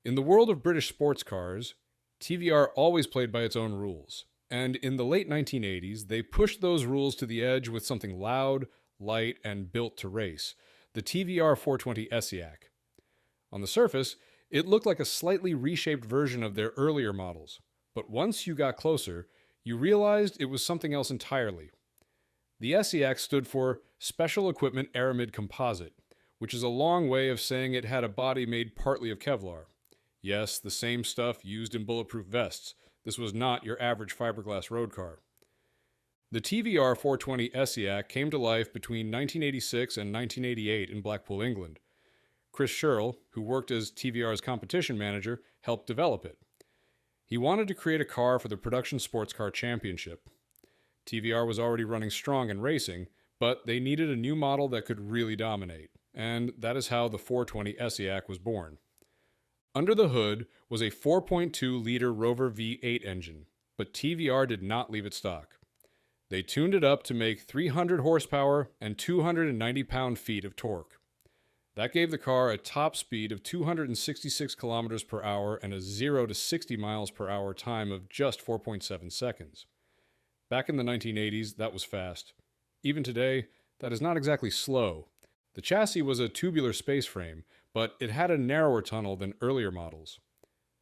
In the world of British sports cars, TVR always played by its own rules, and in the late 1980s, they pushed those rules to the edge with something loud, light, and built to race, the TVR 420 SEAC. On the surface, it looked like a slightly reshaped version of their earlier models, but once you got closer, you realized it was something else entirely. The SEAC stood for Special Equipment Aramid Composite, which is a long way of saying it had a body made partly of Kevlar. Yes, the same stuff used in bulletproof vests. This was not your average fiberglass road car. The TVR 420 SEAC came to life between 1986 and 1988 in Blackpool, England. Chris Sherrill, who worked as TVR's competition manager, helped develop it. He wanted to create a car for the Production Sports Car Championship. TVR was already running strong in racing, but they needed a new model that could really dominate, and that is how the 420 SEAC was born. Under the hood was a 4.2-liter Rover V8 engine, but TVR did not leave it stock. They tuned it up to make 300 horsepower and 290 pound-feet of torque. That gave the car a top speed of 266 kilometers per hour and a 0 to 60 miles per hour time of just 4.7 seconds. Back in the 1980s, that was fast. Even today, that is not exactly slow. The chassis was a tubular space frame, but it had a narrower tunnel than earlier models.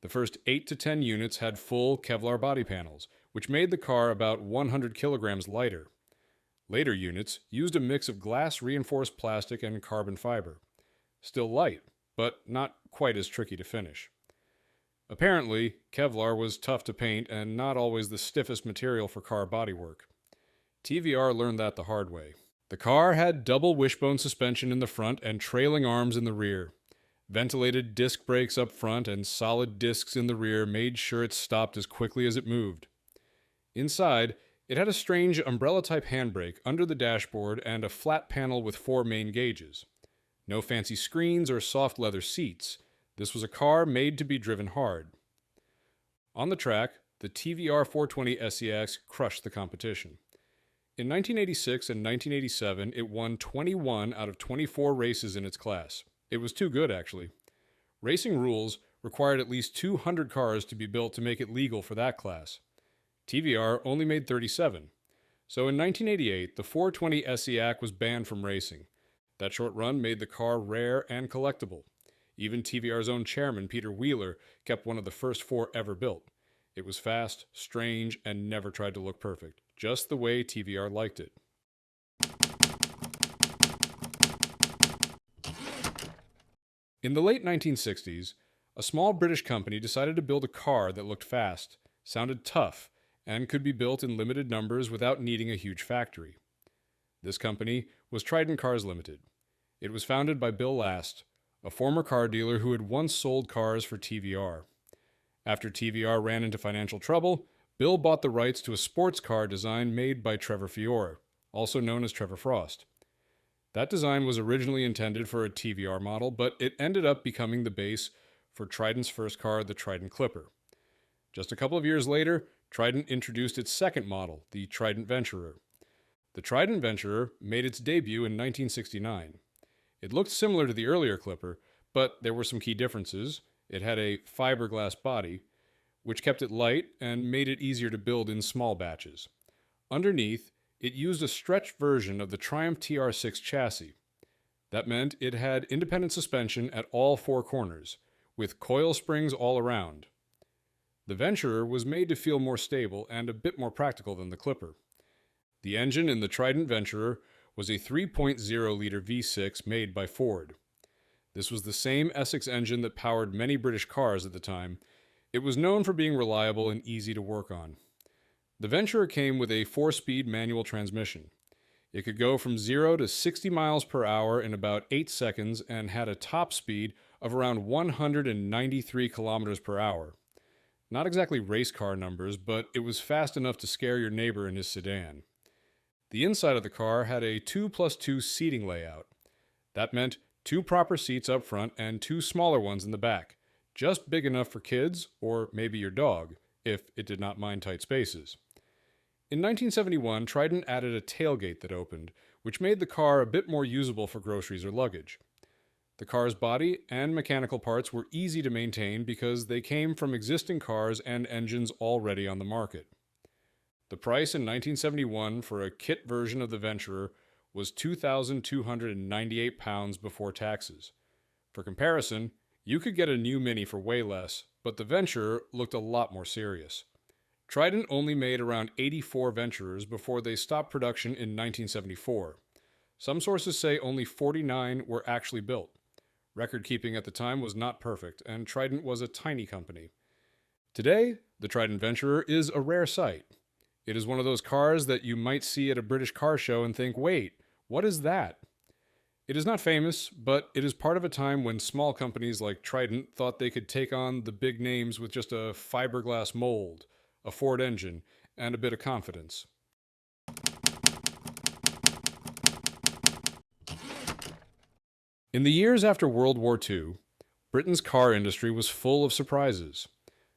The first 8 to 10 units had full Kevlar body panels, which made the car about 100 kilograms lighter. Later units used a mix of glass-reinforced plastic and carbon fiber. Still light, but not quite as tricky to finish. Apparently, Kevlar was tough to paint and not always the stiffest material for car bodywork. TVR learned that the hard way. The car had double wishbone suspension in the front and trailing arms in the rear. Ventilated disc brakes up front and solid discs in the rear made sure it stopped as quickly as it moved. Inside, it had a strange umbrella-type handbrake under the dashboard and a flat panel with 4 main gauges. No fancy screens or soft leather seats. This was a car made to be driven hard. On the track, the TVR 420 SEAC crushed the competition. In 1986 and 1987, it won 21 out of 24 races in its class. It was too good, actually. Racing rules required at least 200 cars to be built to make it legal for that class. TVR only made 37. So in 1988, the 420 SEAC was banned from racing. That short run made the car rare and collectible. Even TVR's own chairman, Peter Wheeler, kept one of the first 4 ever built. It was fast, strange, and never tried to look perfect, just the way TVR liked it. In the late 1960s, a small British company decided to build a car that looked fast, sounded tough, and could be built in limited numbers without needing a huge factory. This company was Trident Cars Limited. It was founded by Bill Last, a former car dealer who had once sold cars for TVR. After TVR ran into financial trouble, Bill bought the rights to a sports car design made by Trevor Fiore, also known as Trevor Frost. That design was originally intended for a TVR model, but it ended up becoming the base for Trident's first car, the Trident Clipper. Just a couple of years later, Trident introduced its second model, the Trident Venturer. The Trident Venturer made its debut in 1969. It looked similar to the earlier Clipper, but there were some key differences. It had a fiberglass body, which kept it light and made it easier to build in small batches. Underneath, it used a stretched version of the Triumph TR6 chassis. That meant it had independent suspension at all 4 corners, with coil springs all around. The Venturer was made to feel more stable and a bit more practical than the Clipper. The engine in the Trident Venturer was a 3.0-liter V6 made by Ford. This was the same Essex engine that powered many British cars at the time. It was known for being reliable and easy to work on. The Venturer came with a 4-speed manual transmission. It could go from 0 to 60 miles per hour in about 8 seconds and had a top speed of around 193 kilometers per hour. Not exactly race car numbers, but it was fast enough to scare your neighbor in his sedan. The inside of the car had a 2+2 seating layout. That meant 2 proper seats up front and 2 smaller ones in the back, just big enough for kids or maybe your dog, if it did not mind tight spaces. In 1971, Trident added a tailgate that opened, which made the car a bit more usable for groceries or luggage. The car's body and mechanical parts were easy to maintain because they came from existing cars and engines already on the market. The price in 1971 for a kit version of the Venturer was £2,298 before taxes. For comparison, you could get a new Mini for way less, but the Venturer looked a lot more serious. Trident only made around 84 Venturers before they stopped production in 1974. Some sources say only 49 were actually built. Record keeping at the time was not perfect, and Trident was a tiny company. Today, the Trident Venturer is a rare sight. It is one of those cars that you might see at a British car show and think, wait, what is that? It is not famous, but it is part of a time when small companies like Trident thought they could take on the big names with just a fiberglass mold, a Ford engine, and a bit of confidence. In the years after World War II, Britain's car industry was full of surprises.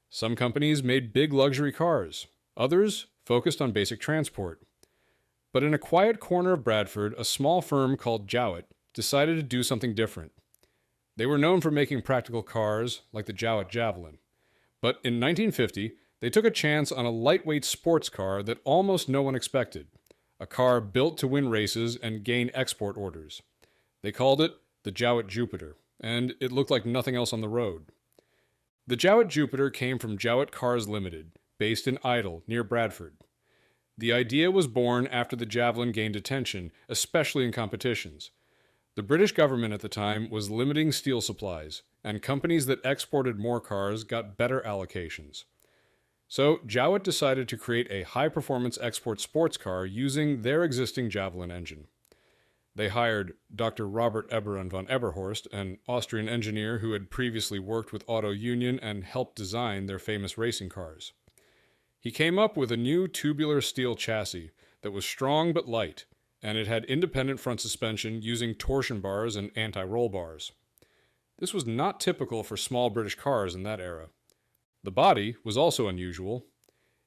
Some companies made big luxury cars. Others focused on basic transport. But in a quiet corner of Bradford, a small firm called Jowett decided to do something different. They were known for making practical cars like the Jowett Javelin. But in 1950, they took a chance on a lightweight sports car that almost no one expected. A car built to win races and gain export orders. They called it the Jowett Jupiter, and it looked like nothing else on the road. The Jowett Jupiter came from Jowett Cars Limited, based in Idle, near Bradford. The idea was born after the Javelin gained attention, especially in competitions. The British government at the time was limiting steel supplies, and companies that exported more cars got better allocations. So Jowett decided to create a high-performance export sports car using their existing Javelin engine. They hired Dr. Robert Eberhard von Eberhorst, an Austrian engineer who had previously worked with Auto Union and helped design their famous racing cars. He came up with a new tubular steel chassis that was strong but light, and it had independent front suspension using torsion bars and anti-roll bars. This was not typical for small British cars in that era. The body was also unusual.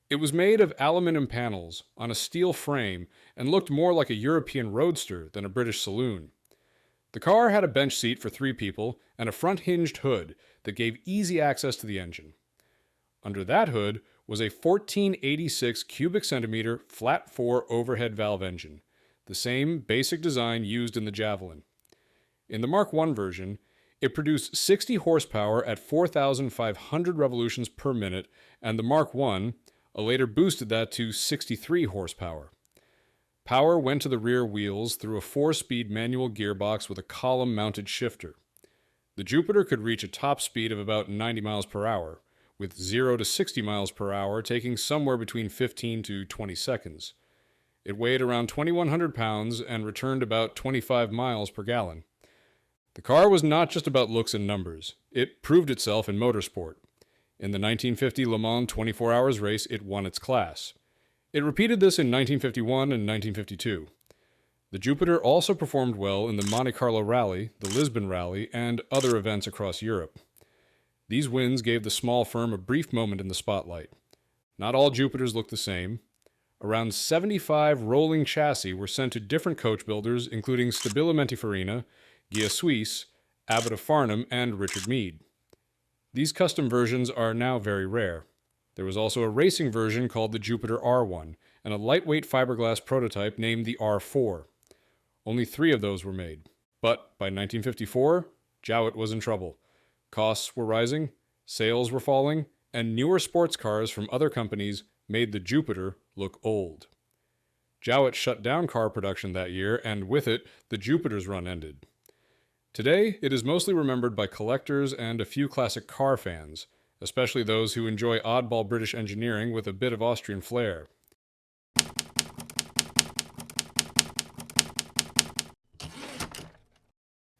It was made of aluminum panels on a steel frame and looked more like a European roadster than a British saloon. The car had a bench seat for 3 people and a front hinged hood that gave easy access to the engine. Under that hood was a 1486 cubic centimeter flat-4 overhead valve engine, the same basic design used in the Javelin. In the Mark I version, it produced 60 horsepower at 4,500 revolutions per minute, and the Mark I later boosted that to 63 horsepower. Power went to the rear wheels through a 4-speed manual gearbox with a column-mounted shifter. The Jupiter could reach a top speed of about 90 miles per hour, with 0 to 60 miles per hour taking somewhere between 15 to 20 seconds. It weighed around 2,100 pounds and returned about 25 miles per gallon. The car was not just about looks and numbers. It proved itself in motorsport. In the 1950 Le Mans 24 Hours race, it won its class. It repeated this in 1951 and 1952. The Jupiter also performed well in the Monte Carlo Rally, the Lisbon Rally, and other events across Europe. These wins gave the small firm a brief moment in the spotlight. Not all Jupiters looked the same. Around 75 rolling chassis were sent to different coach builders, including Stabilimenti Farina, Ghia Suisse, Abbott of Farnham, and Richard Mead. These custom versions are now very rare. There was also a racing version called the Jupiter R1, and a lightweight fiberglass prototype named the R4. Only 3 of those were made. But by 1954, Jowett was in trouble. Costs were rising, sales were falling, and newer sports cars from other companies made the Jupiter look old. Jowett shut down car production that year, and with it, the Jupiter's run ended. Today, it is mostly remembered by collectors and a few classic car fans, especially those who enjoy oddball British engineering with a bit of Austrian flair.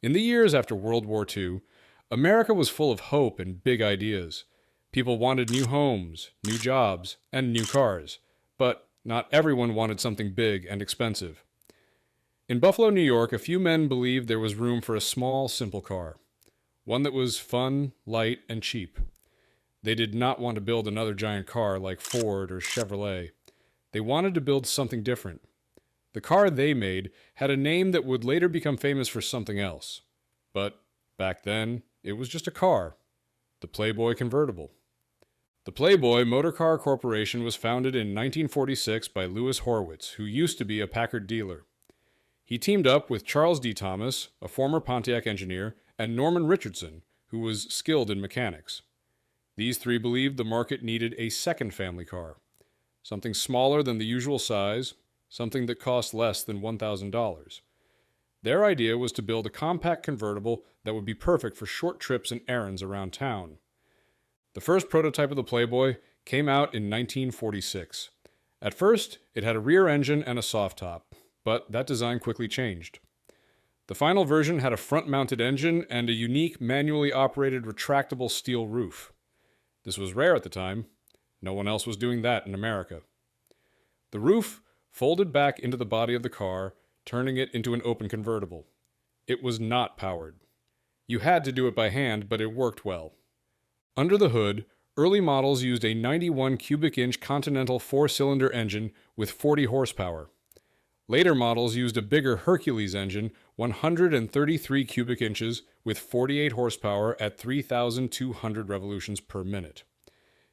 In the years after World War II, America was full of hope and big ideas. People wanted new homes, new jobs, and new cars, but not everyone wanted something big and expensive. In Buffalo, New York, a few men believed there was room for a small, simple car. One that was fun, light, and cheap. They did not want to build another giant car like Ford or Chevrolet. They wanted to build something different. The car they made had a name that would later become famous for something else. But Back then, it was just a car, the Playboy convertible. The Playboy Motor Car Corporation was founded in 1946 by Louis Horwitz, who used to be a Packard dealer. He teamed up with Charles D. Thomas, a former Pontiac engineer, and Norman Richardson, who was skilled in mechanics. These three believed the market needed a second family car, something smaller than the usual size, something that cost less than $1,000. Their idea was to build a compact convertible that would be perfect for short trips and errands around town. The first prototype of the Playboy came out in 1946. At first, it had a rear engine and a soft top, but that design quickly changed. The final version had a front-mounted engine and a unique manually operated retractable steel roof. This was rare at the time. No one else was doing that in America. The roof folded back into the body of the car, turning it into an open convertible. It was not powered. You had to do it by hand, but it worked well. Under the hood, early models used a 91 cubic inch Continental 4-cylinder engine with 40 horsepower. Later models used a bigger Hercules engine, 133 cubic inches, with 48 horsepower at 3,200 revolutions per minute.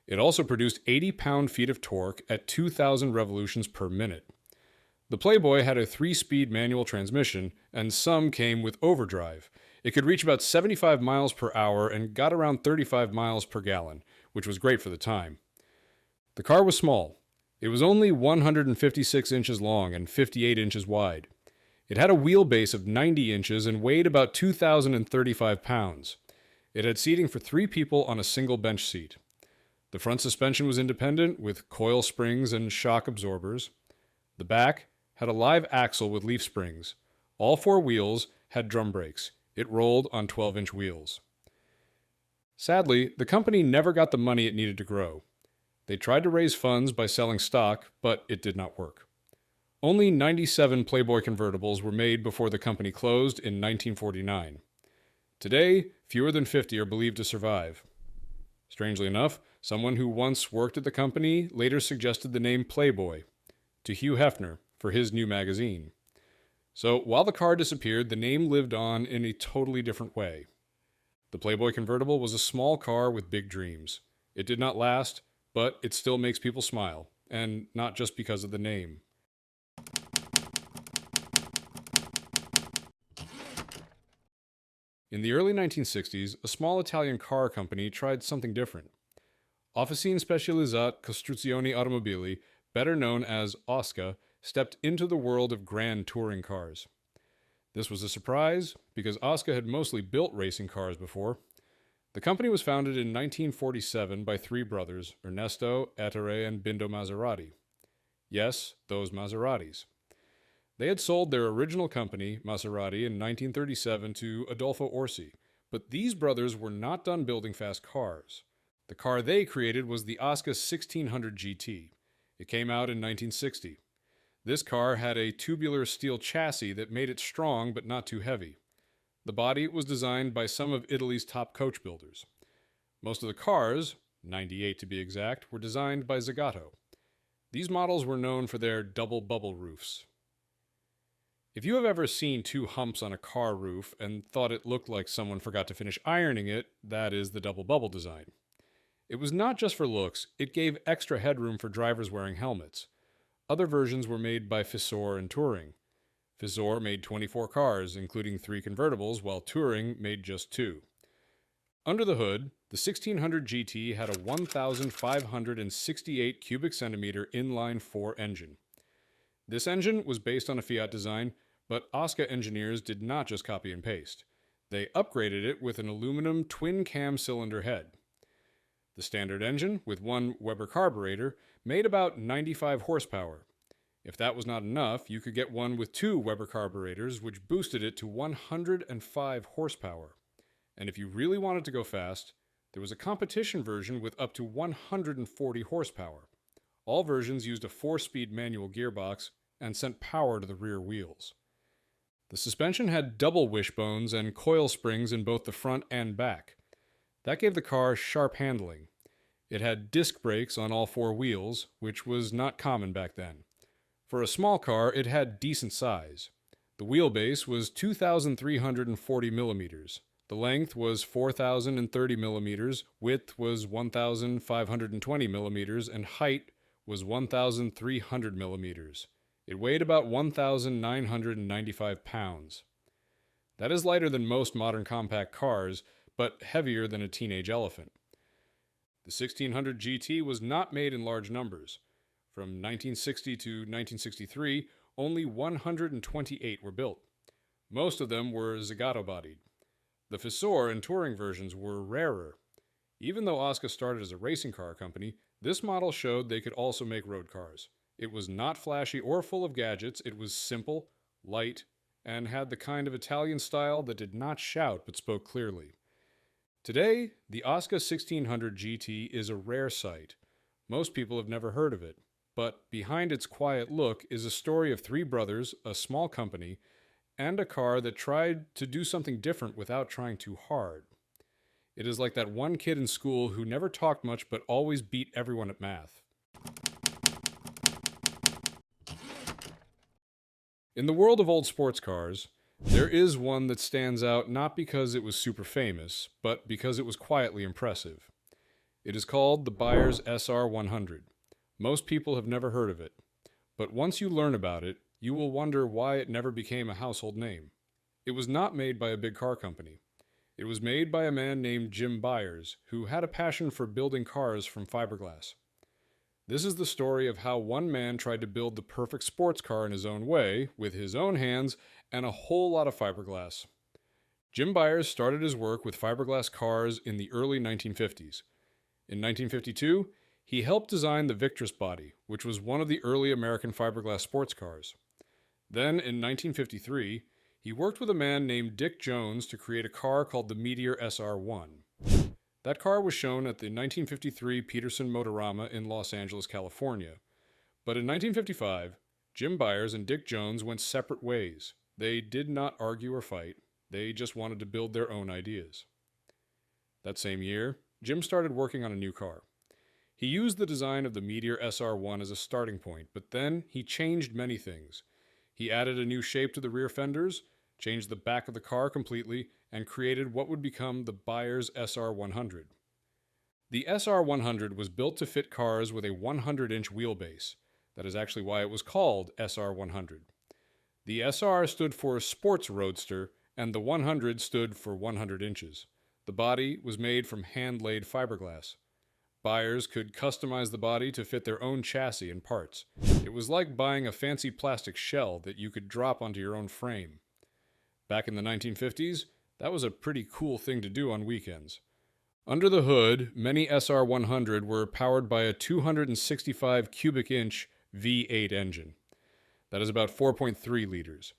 It also produced 80 pound-feet of torque at 2,000 revolutions per minute. The Playboy had a 3-speed manual transmission, and some came with overdrive. It could reach about 75 miles per hour and got around 35 miles per gallon, which was great for the time. The car was small. It was only 156 inches long and 58 inches wide. It had a wheelbase of 90 inches and weighed about 2,035 pounds. It had seating for 3 people on a single bench seat. The front suspension was independent, with coil springs and shock absorbers. The back had a live axle with leaf springs. All 4 wheels had drum brakes. It rolled on 12-inch wheels. Sadly, the company never got the money it needed to grow. They tried to raise funds by selling stock, but it did not work. Only 97 Playboy convertibles were made before the company closed in 1949. Today, fewer than 50 are believed to survive. Strangely enough, someone who once worked at the company later suggested the name Playboy to Hugh Hefner for his new magazine. So while the car disappeared, the name lived on in a totally different way. The Playboy convertible was a small car with big dreams. It did not last, but it still makes people smile, and not just because of the name. In the early 1960s, a small Italian car company tried something different. Officine Specializzate Costruzioni Automobili, better known as O.S.C.A, stepped into the world of grand touring cars. This was a surprise, because O.S.C.A had mostly built racing cars before. The company was founded in 1947 by 3 brothers, Ernesto, Ettore, and Bindo Maserati. Yes, those Maseratis. They had sold their original company, Maserati, in 1937 to Adolfo Orsi, but these brothers were not done building fast cars. The car they created was the O.S.C.A 1600 GT. It came out in 1960. This car had a tubular steel chassis that made it strong but not too heavy. The body was designed by some of Italy's top coach builders. Most of the cars, 98 to be exact, were designed by Zagato. These models were known for their double bubble roofs. If you have ever seen 2 humps on a car roof and thought it looked like someone forgot to finish ironing it, that is the double bubble design. It was not just for looks, it gave extra headroom for drivers wearing helmets. Other versions were made by Fissor and Touring. Fissor made 24 cars, including 3 convertibles, while Touring made just 2. Under the hood, the 1600 GT had a 1,568 cubic centimeter inline-4 engine. This engine was based on a Fiat design, but O.S.C.A engineers did not just copy and paste. They upgraded it with an aluminum twin-cam cylinder head. The standard engine, with 1 Weber carburetor, made about 95 horsepower. If that was not enough, you could get one with 2 Weber carburetors, which boosted it to 105 horsepower. And if you really wanted to go fast, there was a competition version with up to 140 horsepower. All versions used a 4-speed manual gearbox and sent power to the rear wheels. The suspension had double wishbones and coil springs in both the front and back. That gave the car sharp handling. It had disc brakes on all 4 wheels, which was not common back then. For a small car, it had decent size. The wheelbase was 2,340 millimeters. The length was 4,030 millimeters, width was 1,520 millimeters, and height was 1,300 millimeters. It weighed about 1,995 pounds. That is lighter than most modern compact cars, but heavier than a teenage elephant. The 1600 GT was not made in large numbers. From 1960 to 1963, only 128 were built. Most of them were Zagato bodied. The Fisour and touring versions were rarer. Even though O.S.C.A started as a racing car company, this model showed they could also make road cars. It was not flashy or full of gadgets. It was simple, light, and had the kind of Italian style that did not shout but spoke clearly. Today, the O.S.C.A 1600 GT is a rare sight. Most people have never heard of it, but behind its quiet look is a story of three brothers, a small company, and a car that tried to do something different without trying too hard. It is like that one kid in school who never talked much but always beat everyone at math. In the world of old sports cars, there is one that stands out not because it was super famous, but because it was quietly impressive. It is called the Buyers SR100. Most people have never heard of it, but once you learn about it, you will wonder why it never became a household name. It was not made by a big car company. It was made by a man named Jim Byers, who had a passion for building cars from fiberglass. This is the story of how one man tried to build the perfect sports car in his own way, with his own hands, and a whole lot of fiberglass. Jim Byers started his work with fiberglass cars in the early 1950s. In 1952, he helped design the Victress body, which was one of the early American fiberglass sports cars. Then, in 1953, he worked with a man named Dick Jones to create a car called the Meteor SR1. That car was shown at the 1953 Peterson Motorama in Los Angeles, California. But in 1955, Jim Byers and Dick Jones went separate ways. They did not argue or fight. They just wanted to build their own ideas. That same year, Jim started working on a new car. He used the design of the Meteor SR1 as a starting point, but then he changed many things. He added a new shape to the rear fenders, changed the back of the car completely, and created what would become the Byers SR100. The SR100 was built to fit cars with a 100-inch wheelbase. That is actually why it was called SR100. The SR stood for Sports Roadster, and the 100 stood for 100 inches. The body was made from hand-laid fiberglass. Buyers could customize the body to fit their own chassis and parts. It was like buying a fancy plastic shell that you could drop onto your own frame. Back in the 1950s, that was a pretty cool thing to do on weekends. Under the hood, many SR100 were powered by a 265 cubic inch V8 engine. That is about 4.3 liters.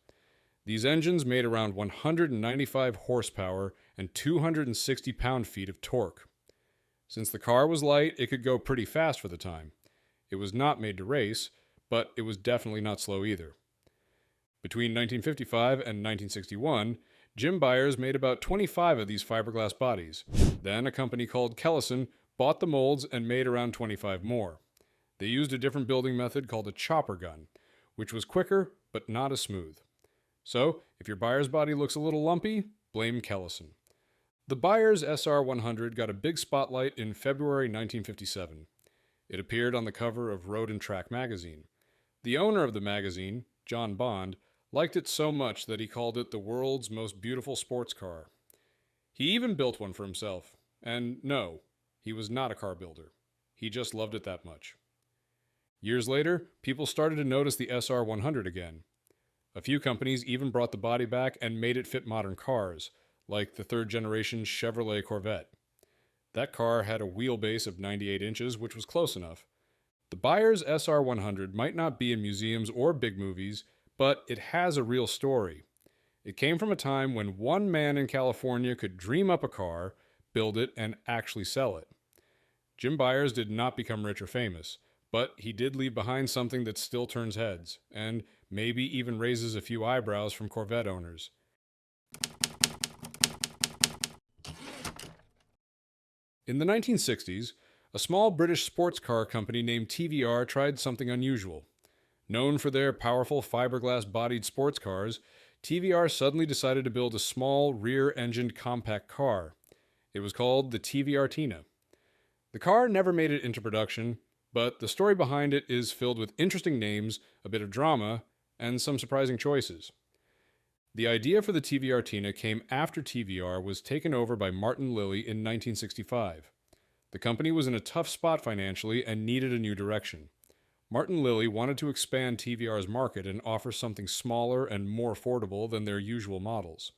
These engines made around 195 horsepower and 260 pound-feet of torque. Since the car was light, it could go pretty fast for the time. It was not made to race, but it was definitely not slow either. Between 1955 and 1961, Jim Byers made about 25 of these fiberglass bodies. Then a company called Kellison bought the molds and made around 25 more. They used a different building method called a chopper gun, which was quicker but not as smooth. So, if your Byers body looks a little lumpy, blame Kellison. The Byers SR100 got a big spotlight in February 1957. It appeared on the cover of Road and Track magazine. The owner of the magazine, John Bond, liked it so much that he called it the world's most beautiful sports car. He even built one for himself. And no, he was not a car builder. He just loved it that much. Years later, people started to notice the SR100 again. A few companies even brought the body back and made it fit modern cars, like the third-generation Chevrolet Corvette. That car had a wheelbase of 98 inches, which was close enough. The Byers SR100 might not be in museums or big movies, but it has a real story. It came from a time when one man in California could dream up a car, build it, and actually sell it. Jim Byers did not become rich or famous, but he did leave behind something that still turns heads, and maybe even raises a few eyebrows from Corvette owners. In the 1960s, a small British sports car company named TVR tried something unusual. Known for their powerful fiberglass-bodied sports cars, TVR suddenly decided to build a small, rear-engined compact car. It was called the TVR Tina. The car never made it into production, but the story behind it is filled with interesting names, a bit of drama, and some surprising choices. The idea for the TVR Tina came after TVR was taken over by Martin Lilly in 1965. The company was in a tough spot financially and needed a new direction. Martin Lilly wanted to expand TVR's market and offer something smaller and more affordable than their usual models.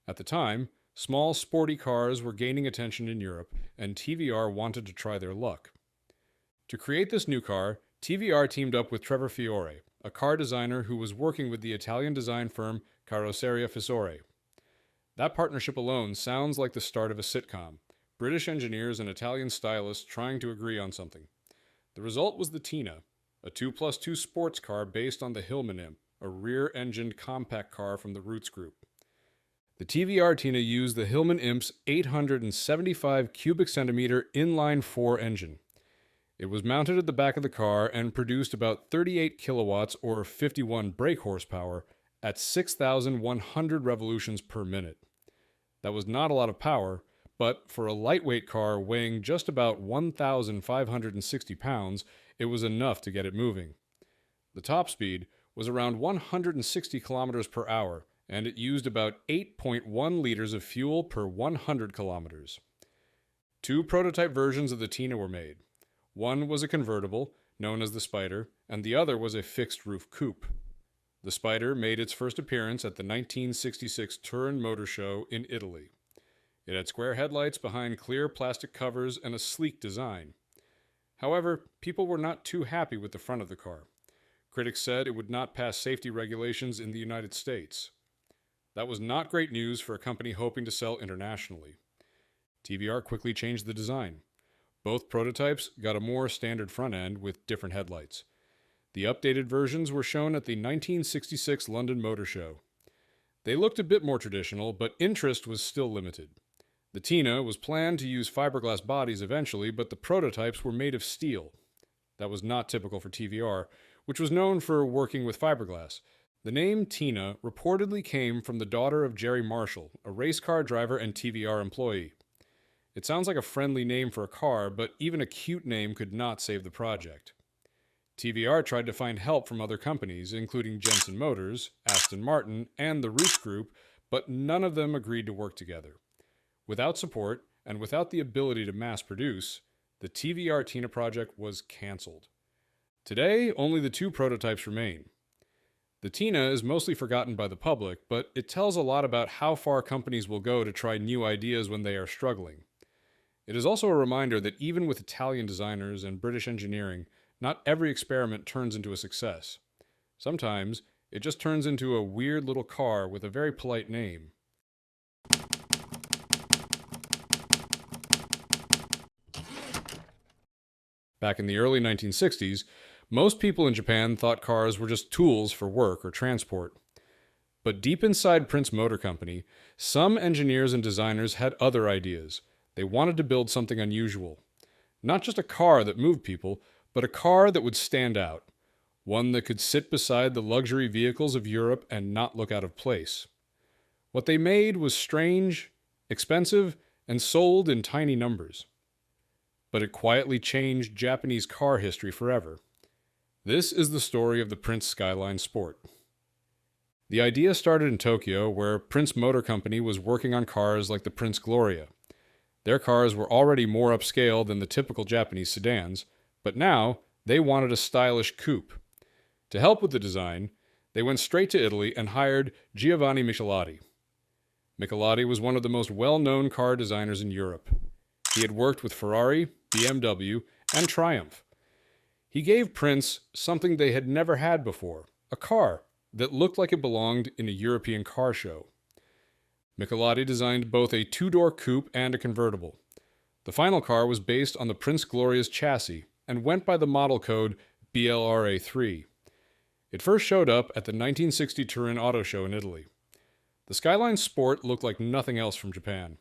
At the time, small, sporty cars were gaining attention in Europe, and TVR wanted to try their luck. To create this new car, TVR teamed up with Trevor Fiore, a car designer who was working with the Italian design firm Carrozzeria Fiore. That partnership alone sounds like the start of a sitcom. British engineers and Italian stylists trying to agree on something. The result was the Tina, a 2+2 sports car based on the Hillman Imp, a rear-engined compact car from the Roots Group. The TVR Tina used the Hillman Imp's 875 cubic centimeter inline-4 engine. It was mounted at the back of the car and produced about 38 kilowatts or 51 brake horsepower at 6,100 revolutions per minute. That was not a lot of power, but for a lightweight car weighing just about 1,560 pounds, it was enough to get it moving. The top speed was around 160 kilometers per hour, and it used about 8.1 liters of fuel per 100 kilometers. Two prototype versions of the Tina were made. One was a convertible, known as the Spider, and the other was a fixed-roof coupe. The Spider made its first appearance at the 1966 Turin Motor Show in Italy. It had square headlights behind clear plastic covers and a sleek design. However, people were not too happy with the front of the car. Critics said it would not pass safety regulations in the United States. That was not great news for a company hoping to sell internationally. TVR quickly changed the design. Both prototypes got a more standard front end with different headlights. The updated versions were shown at the 1966 London Motor Show. They looked a bit more traditional, but interest was still limited. The Tina was planned to use fiberglass bodies eventually, but the prototypes were made of steel. That was not typical for TVR, which was known for working with fiberglass. The name Tina reportedly came from the daughter of Jerry Marshall, a race car driver and TVR employee. It sounds like a friendly name for a car, but even a cute name could not save the project. TVR tried to find help from other companies, including Jensen Motors, Aston Martin, and the Roots Group, but none of them agreed to work together. Without support, and without the ability to mass produce, the TVR Tina project was cancelled. Today, only the two prototypes remain. The Tina is mostly forgotten by the public, but it tells a lot about how far companies will go to try new ideas when they are struggling. It is also a reminder that even with Italian designers and British engineering, not every experiment turns into a success. Sometimes, it just turns into a weird little car with a very polite name. Back in the early 1960s, most people in Japan thought cars were just tools for work or transport. But deep inside Prince Motor Company, some engineers and designers had other ideas. They wanted to build something unusual. Not just a car that moved people, but a car that would stand out. One that could sit beside the luxury vehicles of Europe and not look out of place. What they made was strange, expensive, and sold in tiny numbers. But it quietly changed Japanese car history forever. This is the story of the Prince Skyline Sport. The idea started in Tokyo, where Prince Motor Company was working on cars like the Prince Gloria. Their cars were already more upscale than the typical Japanese sedans, but now they wanted a stylish coupe. To help with the design, they went straight to Italy and hired Giovanni Michelotti. Michelotti was one of the most well-known car designers in Europe. He had worked with Ferrari, BMW, and Triumph. He gave Prince something they had never had before, a car that looked like it belonged in a European car show. Michelotti designed both a two-door coupe and a convertible. The final car was based on the Prince Gloria's chassis and went by the model code BLRA3. It first showed up at the 1960 Turin Auto Show in Italy. The Skyline Sport looked like nothing else from Japan.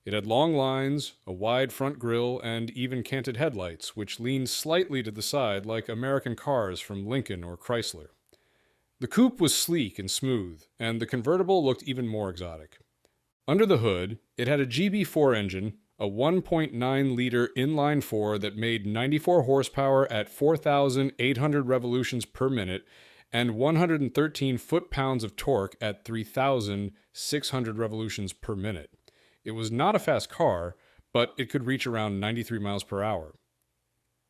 It had long lines, a wide front grille, and even canted headlights, which leaned slightly to the side like American cars from Lincoln or Chrysler. The coupe was sleek and smooth, and the convertible looked even more exotic. Under the hood, it had a GB4 engine, a 1.9-liter inline-4 that made 94 horsepower at 4,800 revolutions per minute and 113 foot-pounds of torque at 3,600 revolutions per minute. It was not a fast car, but it could reach around 93 miles per hour.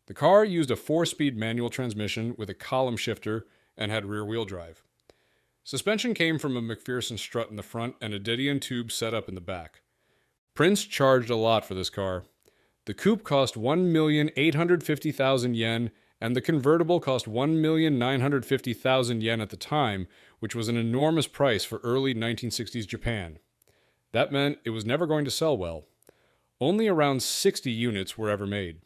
The car used a 4-speed manual transmission with a column shifter and had rear-wheel drive. Suspension came from a McPherson strut in the front and a Dedion tube set up in the back. Prince charged a lot for this car. The coupe cost 1,850,000 yen, and the convertible cost 1,950,000 yen at the time, which was an enormous price for early 1960s Japan. That meant it was never going to sell well. Only around 60 units were ever made.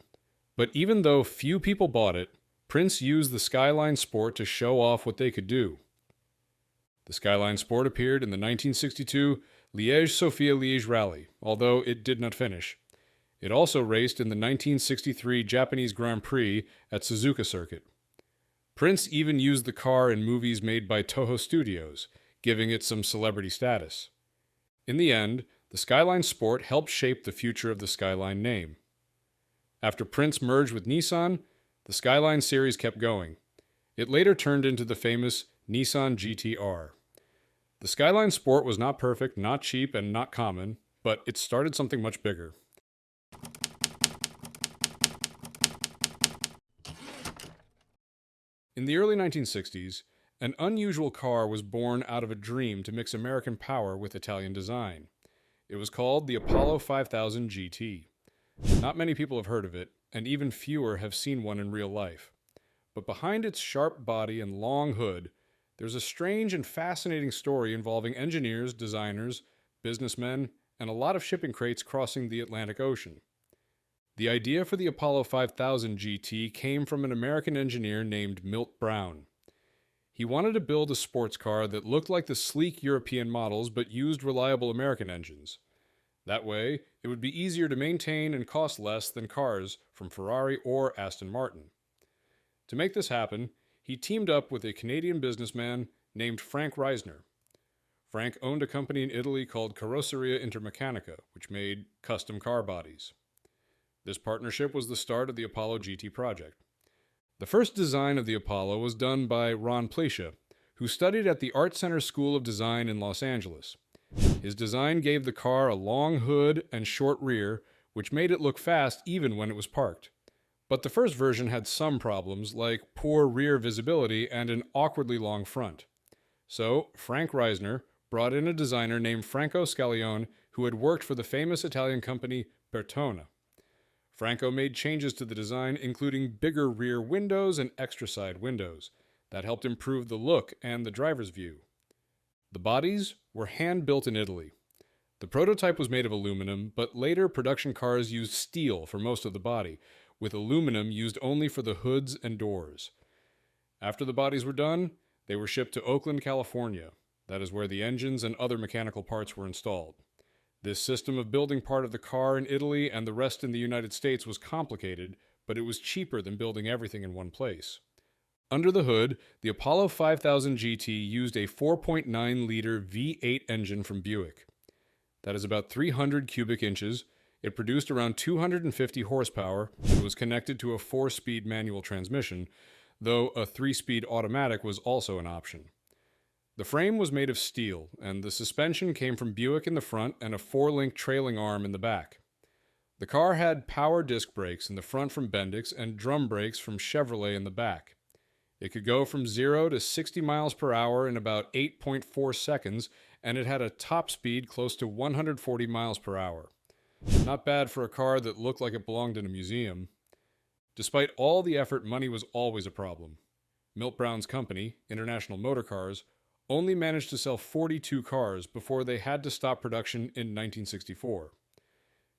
But even though few people bought it, Prince used the Skyline Sport to show off what they could do. The Skyline Sport appeared in the 1962 Liège-Sofia-Liège Rally, although it did not finish. It also raced in the 1963 Japanese Grand Prix at Suzuka Circuit. Prince even used the car in movies made by Toho Studios, giving it some celebrity status. In the end, the Skyline Sport helped shape the future of the Skyline name. After Prince merged with Nissan, the Skyline series kept going. It later turned into the famous Nissan GT-R. The Skyline Sport was not perfect, not cheap, and not common, but it started something much bigger. In the early 1960s, an unusual car was born out of a dream to mix American power with Italian design. It was called the Apollo 5000 GT. Not many people have heard of it, and even fewer have seen one in real life. But behind its sharp body and long hood, there's a strange and fascinating story involving engineers, designers, businessmen, and a lot of shipping crates crossing the Atlantic Ocean. The idea for the Apollo 5000 GT came from an American engineer named Milt Brown. He wanted to build a sports car that looked like the sleek European models but used reliable American engines. That way, it would be easier to maintain and cost less than cars from Ferrari or Aston Martin. To make this happen, he teamed up with a Canadian businessman named Frank Reisner. Frank owned a company in Italy called Carrozzeria Intermeccanica, which made custom car bodies. This partnership was the start of the Apollo GT project. The first design of the Apollo was done by Ron Plescia, who studied at the Art Center School of Design in Los Angeles. His design gave the car a long hood and short rear, which made it look fast even when it was parked. But the first version had some problems, like poor rear visibility and an awkwardly long front. So, Frank Reisner brought in a designer named Franco Scaglione, who had worked for the famous Italian company Bertone. Franco made changes to the design, including bigger rear windows and extra side windows. That helped improve the look and the driver's view. The bodies were hand-built in Italy. The prototype was made of aluminum, but later production cars used steel for most of the body, with aluminum used only for the hoods and doors. After the bodies were done, they were shipped to Oakland, California. That is where the engines and other mechanical parts were installed. This system of building part of the car in Italy and the rest in the United States was complicated, but it was cheaper than building everything in one place. Under the hood, the Apollo 5000 GT used a 4.9-liter V8 engine from Buick. That is about 300 cubic inches. It produced around 250 horsepower and was connected to a 4-speed manual transmission, though a 3-speed automatic was also an option. The frame was made of steel, and the suspension came from Buick in the front and a 4-link trailing arm in the back. The car had power disc brakes in the front from Bendix and drum brakes from Chevrolet in the back. It could go from 0 to 60 miles per hour in about 8.4 seconds, and it had a top speed close to 140 miles per hour. Not bad for a car that looked like it belonged in a museum. Despite all the effort, money was always a problem. Milt Brown's company, International Motor Cars, only managed to sell 42 cars before they had to stop production in 1964.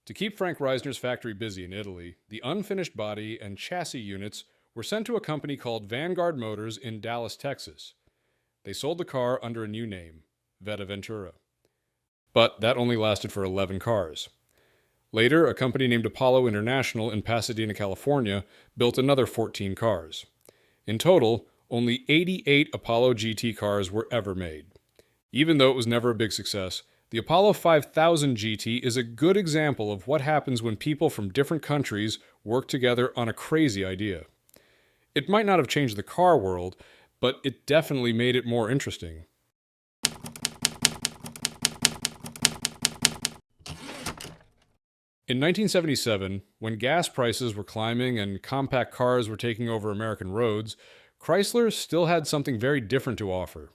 To keep Frank Reisner's factory busy in Italy, the unfinished body and chassis units were sent to a company called Vanguard Motors in Dallas, Texas. They sold the car under a new name, Veta Ventura. But that only lasted for 11 cars. Later, a company named Apollo International in Pasadena, California, built another 14 cars. In total, Only 88 Apollo GT cars were ever made. Even though it was never a big success, the Apollo 5000 GT is a good example of what happens when people from different countries work together on a crazy idea. It might not have changed the car world, but it definitely made it more interesting. In 1977, when gas prices were climbing and compact cars were taking over American roads, Chrysler still had something very different to offer.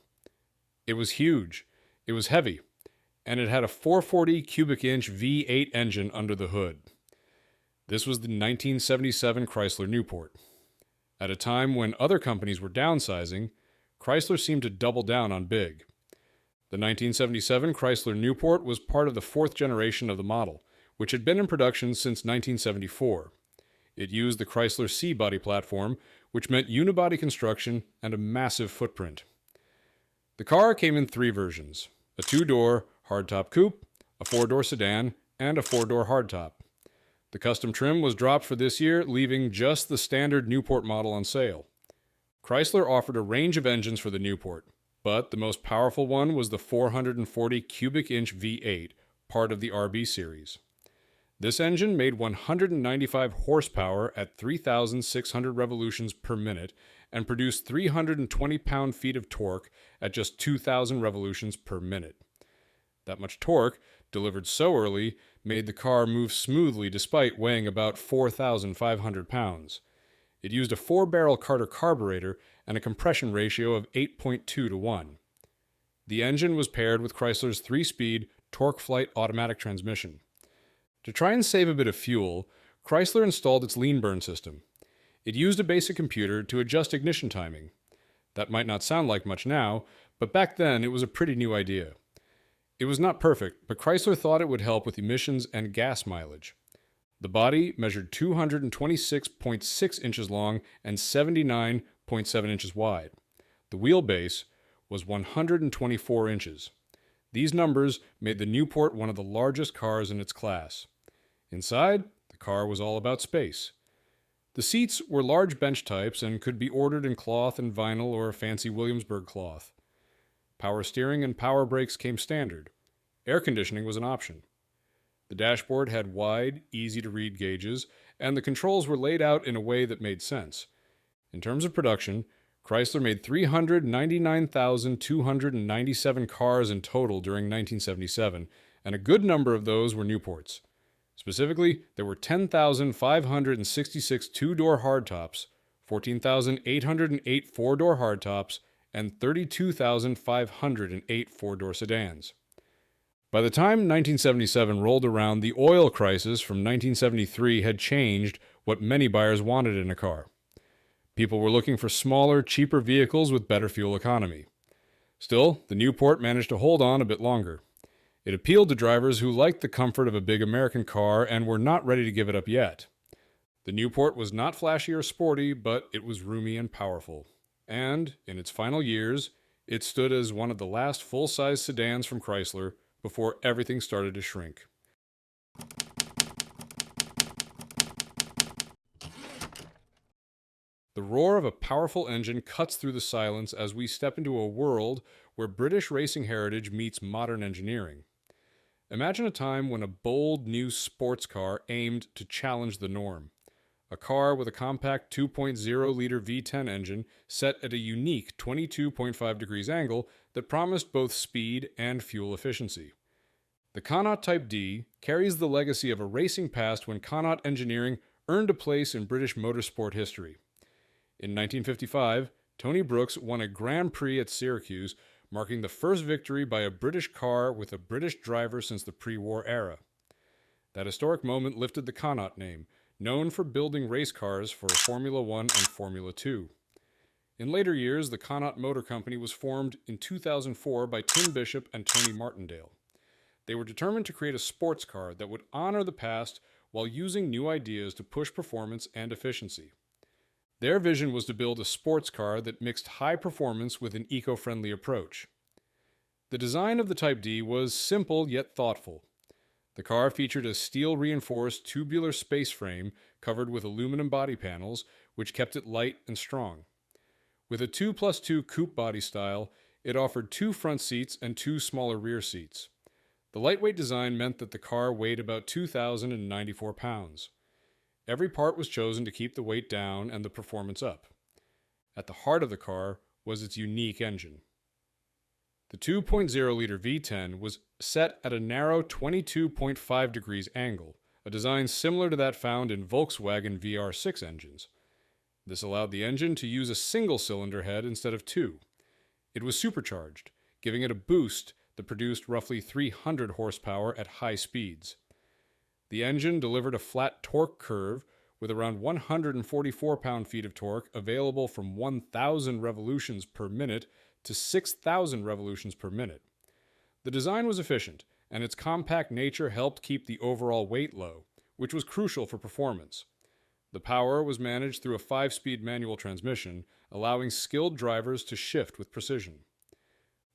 It was huge, it was heavy, and it had a 440 cubic inch V8 engine under the hood. This was the 1977 Chrysler Newport. At a time when other companies were downsizing, Chrysler seemed to double down on big. The 1977 Chrysler Newport was part of the fourth generation of the model, which had been in production since 1974. It used the Chrysler C body platform, which meant unibody construction and a massive footprint. The car came in three versions: a two-door hardtop coupe, a four-door sedan, and a four-door hardtop. The custom trim was dropped for this year, leaving just the standard Newport model on sale. Chrysler offered a range of engines for the Newport, but the most powerful one was the 440 cubic inch V8, part of the RB series. This engine made 195 horsepower at 3,600 revolutions per minute and produced 320 pound-feet of torque at just 2,000 revolutions per minute. That much torque, delivered so early, made the car move smoothly despite weighing about 4,500 pounds. It used a 4-barrel Carter carburetor and a compression ratio of 8.2 to 1. The engine was paired with Chrysler's 3-speed TorqueFlite automatic transmission. To try and save a bit of fuel, Chrysler installed its lean burn system. It used a basic computer to adjust ignition timing. That might not sound like much now, but back then it was a pretty new idea. It was not perfect, but Chrysler thought it would help with emissions and gas mileage. The body measured 226.6 inches long and 79.7 inches wide. The wheelbase was 124 inches. These numbers made the Newport one of the largest cars in its class. Inside, the car was all about space. The seats were large bench types and could be ordered in cloth and vinyl or fancy Williamsburg cloth. Power steering and power brakes came standard. Air conditioning was an option. The dashboard had wide, easy-to-read gauges, and the controls were laid out in a way that made sense. In terms of production, Chrysler made 399,297 cars in total during 1977, and a good number of those were Newports. Specifically, there were 10,566 two-door hardtops, 14,808 four-door hardtops, and 32,508 four-door sedans. By the time 1977 rolled around, the oil crisis from 1973 had changed what many buyers wanted in a car. People were looking for smaller, cheaper vehicles with better fuel economy. Still, the Newport managed to hold on a bit longer. It appealed to drivers who liked the comfort of a big American car and were not ready to give it up yet. The Newport was not flashy or sporty, but it was roomy and powerful. And, in its final years, it stood as one of the last full-size sedans from Chrysler before everything started to shrink. The roar of a powerful engine cuts through the silence as we step into a world where British racing heritage meets modern engineering. Imagine a time when a bold new sports car aimed to challenge the norm. A car with a compact 2.0-liter V10 engine set at a unique 22.5 degrees angle that promised both speed and fuel efficiency. The Connaught Type D carries the legacy of a racing past when Connaught engineering earned a place in British motorsport history. In 1955, Tony Brooks won a Grand Prix at Syracuse, marking the first victory by a British car with a British driver since the pre-war era. That historic moment lifted the Connaught name, known for building race cars for Formula One and Formula Two. In later years, the Connaught Motor Company was formed in 2004 by Tim Bishop and Tony Martindale. They were determined to create a sports car that would honor the past while using new ideas to push performance and efficiency. Their vision was to build a sports car that mixed high performance with an eco-friendly approach. The design of the Type D was simple yet thoughtful. The car featured a steel-reinforced tubular space frame covered with aluminum body panels, which kept it light and strong. With a 2+2 coupe body style, it offered 2 front seats and 2 smaller rear seats. The lightweight design meant that the car weighed about 2,094 pounds. Every part was chosen to keep the weight down and the performance up. At the heart of the car was its unique engine. The 2.0-liter V10 was set at a narrow 22.5 degrees angle, a design similar to that found in Volkswagen VR6 engines. This allowed the engine to use a single-cylinder head instead of 2. It was supercharged, giving it a boost that produced roughly 300 horsepower at high speeds. The engine delivered a flat torque curve with around 144 pound-feet of torque available from 1,000 revolutions per minute to 6,000 revolutions per minute. The design was efficient, and its compact nature helped keep the overall weight low, which was crucial for performance. The power was managed through a 5-speed manual transmission, allowing skilled drivers to shift with precision.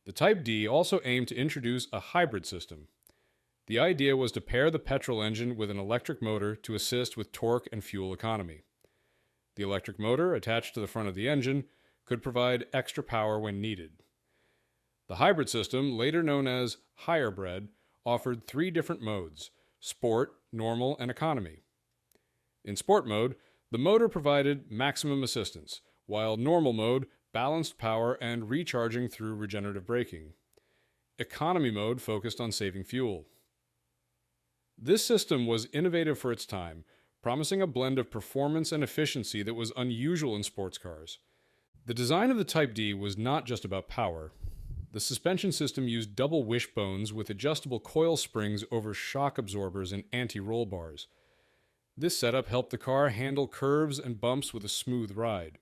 The Type D also aimed to introduce a hybrid system. The idea was to pair the petrol engine with an electric motor to assist with torque and fuel economy. The electric motor, attached to the front of the engine, could provide extra power when needed. The hybrid system, later known as Hybrid, offered 3 different modes: Sport, Normal, and Economy. In Sport mode, the motor provided maximum assistance, while Normal mode balanced power and recharging through regenerative braking. Economy mode focused on saving fuel. This system was innovative for its time, promising a blend of performance and efficiency that was unusual in sports cars. The design of the Type D was not just about power. The suspension system used double wishbones with adjustable coil springs over shock absorbers and anti-roll bars. This setup helped the car handle curves and bumps with a smooth ride.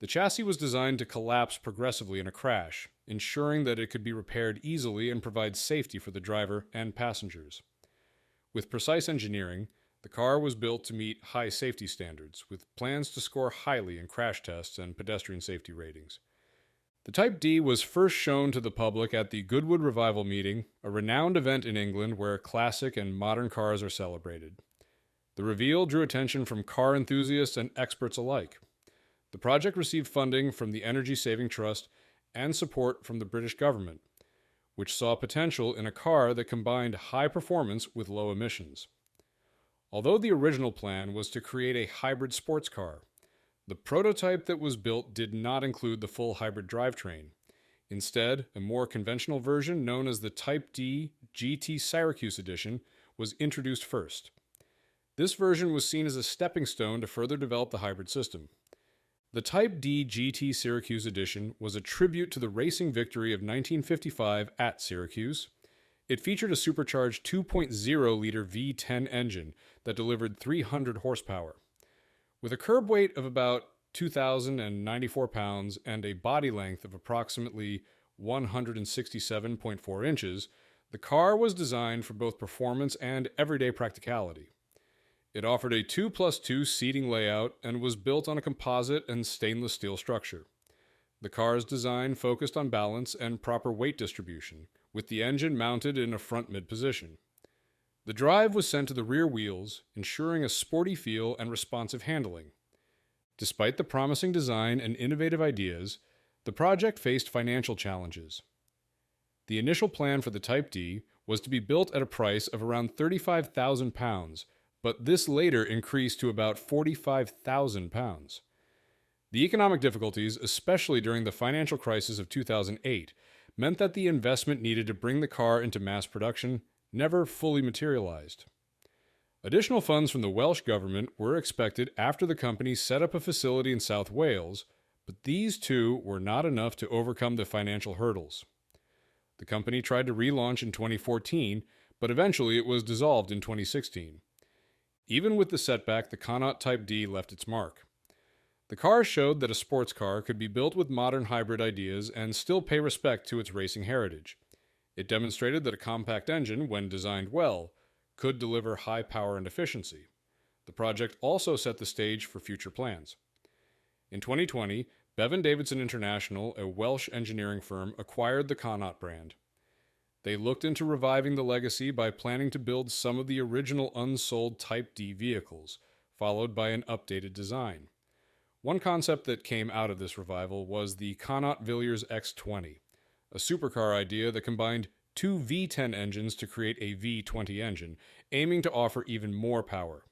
The chassis was designed to collapse progressively in a crash, ensuring that it could be repaired easily and provide safety for the driver and passengers. With precise engineering, the car was built to meet high safety standards, with plans to score highly in crash tests and pedestrian safety ratings. The Type D was first shown to the public at the Goodwood Revival Meeting, a renowned event in England where classic and modern cars are celebrated. The reveal drew attention from car enthusiasts and experts alike. The project received funding from the Energy Saving Trust and support from the British government, which saw potential in a car that combined high performance with low emissions. Although the original plan was to create a hybrid sports car, the prototype that was built did not include the full hybrid drivetrain. Instead, a more conventional version known as the Type D GT Syracuse Edition was introduced first. This version was seen as a stepping stone to further develop the hybrid system. The Type D GT Syracuse Edition was a tribute to the racing victory of 1955 at Syracuse. It featured a supercharged 2.0-liter V10 engine that delivered 300 horsepower. With a curb weight of about 2,094 pounds and a body length of approximately 167.4 inches, the car was designed for both performance and everyday practicality. It offered a 2+2 seating layout and was built on a composite and stainless steel structure. The car's design focused on balance and proper weight distribution, with the engine mounted in a front mid position. The drive was sent to the rear wheels, ensuring a sporty feel and responsive handling. Despite the promising design and innovative ideas, the project faced financial challenges. The initial plan for the Type D was to be built at a price of around £35,000, but this later increased to about £45,000. The economic difficulties, especially during the financial crisis of 2008, meant that the investment needed to bring the car into mass production never fully materialized. Additional funds from the Welsh government were expected after the company set up a facility in South Wales, but these too were not enough to overcome the financial hurdles. The company tried to relaunch in 2014, but eventually it was dissolved in 2016. Even with the setback, the Connaught Type D left its mark. The car showed that a sports car could be built with modern hybrid ideas and still pay respect to its racing heritage. It demonstrated that a compact engine, when designed well, could deliver high power and efficiency. The project also set the stage for future plans. In 2020, Bevan Davidson International, a Welsh engineering firm, acquired the Connaught brand. They looked into reviving the legacy by planning to build some of the original unsold Type D vehicles, followed by an updated design. One concept that came out of this revival was the Connaught Villiers X20, a supercar idea that combined two V10 engines to create a V20 engine, aiming to offer even more power.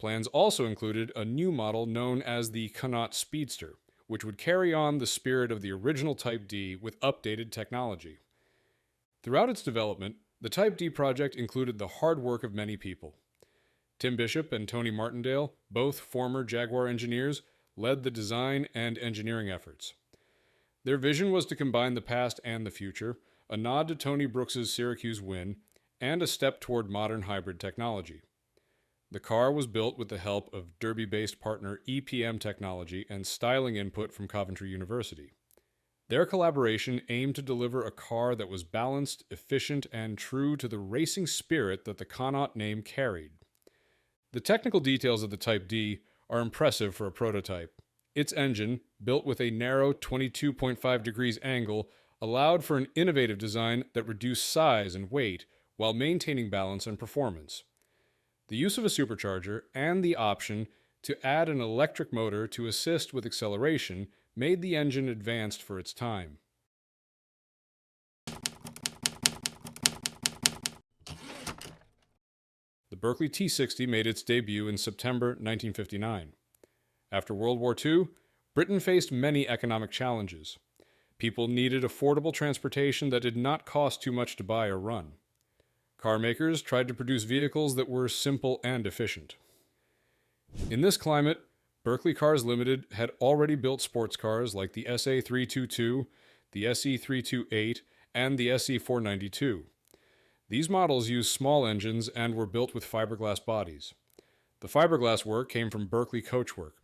Plans also included a new model known as the Connaught Speedster, which would carry on the spirit of the original Type D with updated technology. Throughout its development, the Type D project included the hard work of many people. Tim Bishop and Tony Martindale, both former Jaguar engineers, led the design and engineering efforts. Their vision was to combine the past and the future, a nod to Tony Brooks's Syracuse win, and a step toward modern hybrid technology. The car was built with the help of Derby-based partner EPM Technology and styling input from Coventry University. Their collaboration aimed to deliver a car that was balanced, efficient, and true to the racing spirit that the Connaught name carried. The technical details of the Type D are impressive for a prototype. Its engine, built with a narrow 22.5 degrees angle, allowed for an innovative design that reduced size and weight while maintaining balance and performance. The use of a supercharger and the option to add an electric motor to assist with acceleration made the engine advanced for its time. The Berkeley T60 made its debut in September 1959. After World War II, Britain faced many economic challenges. People needed affordable transportation that did not cost too much to buy or run. Car makers tried to produce vehicles that were simple and efficient. In this climate, Berkeley Cars Limited had already built sports cars like the SA322, the SE328, and the SE492. These models used small engines and were built with fiberglass bodies. The fiberglass work came from Berkeley Coachwork,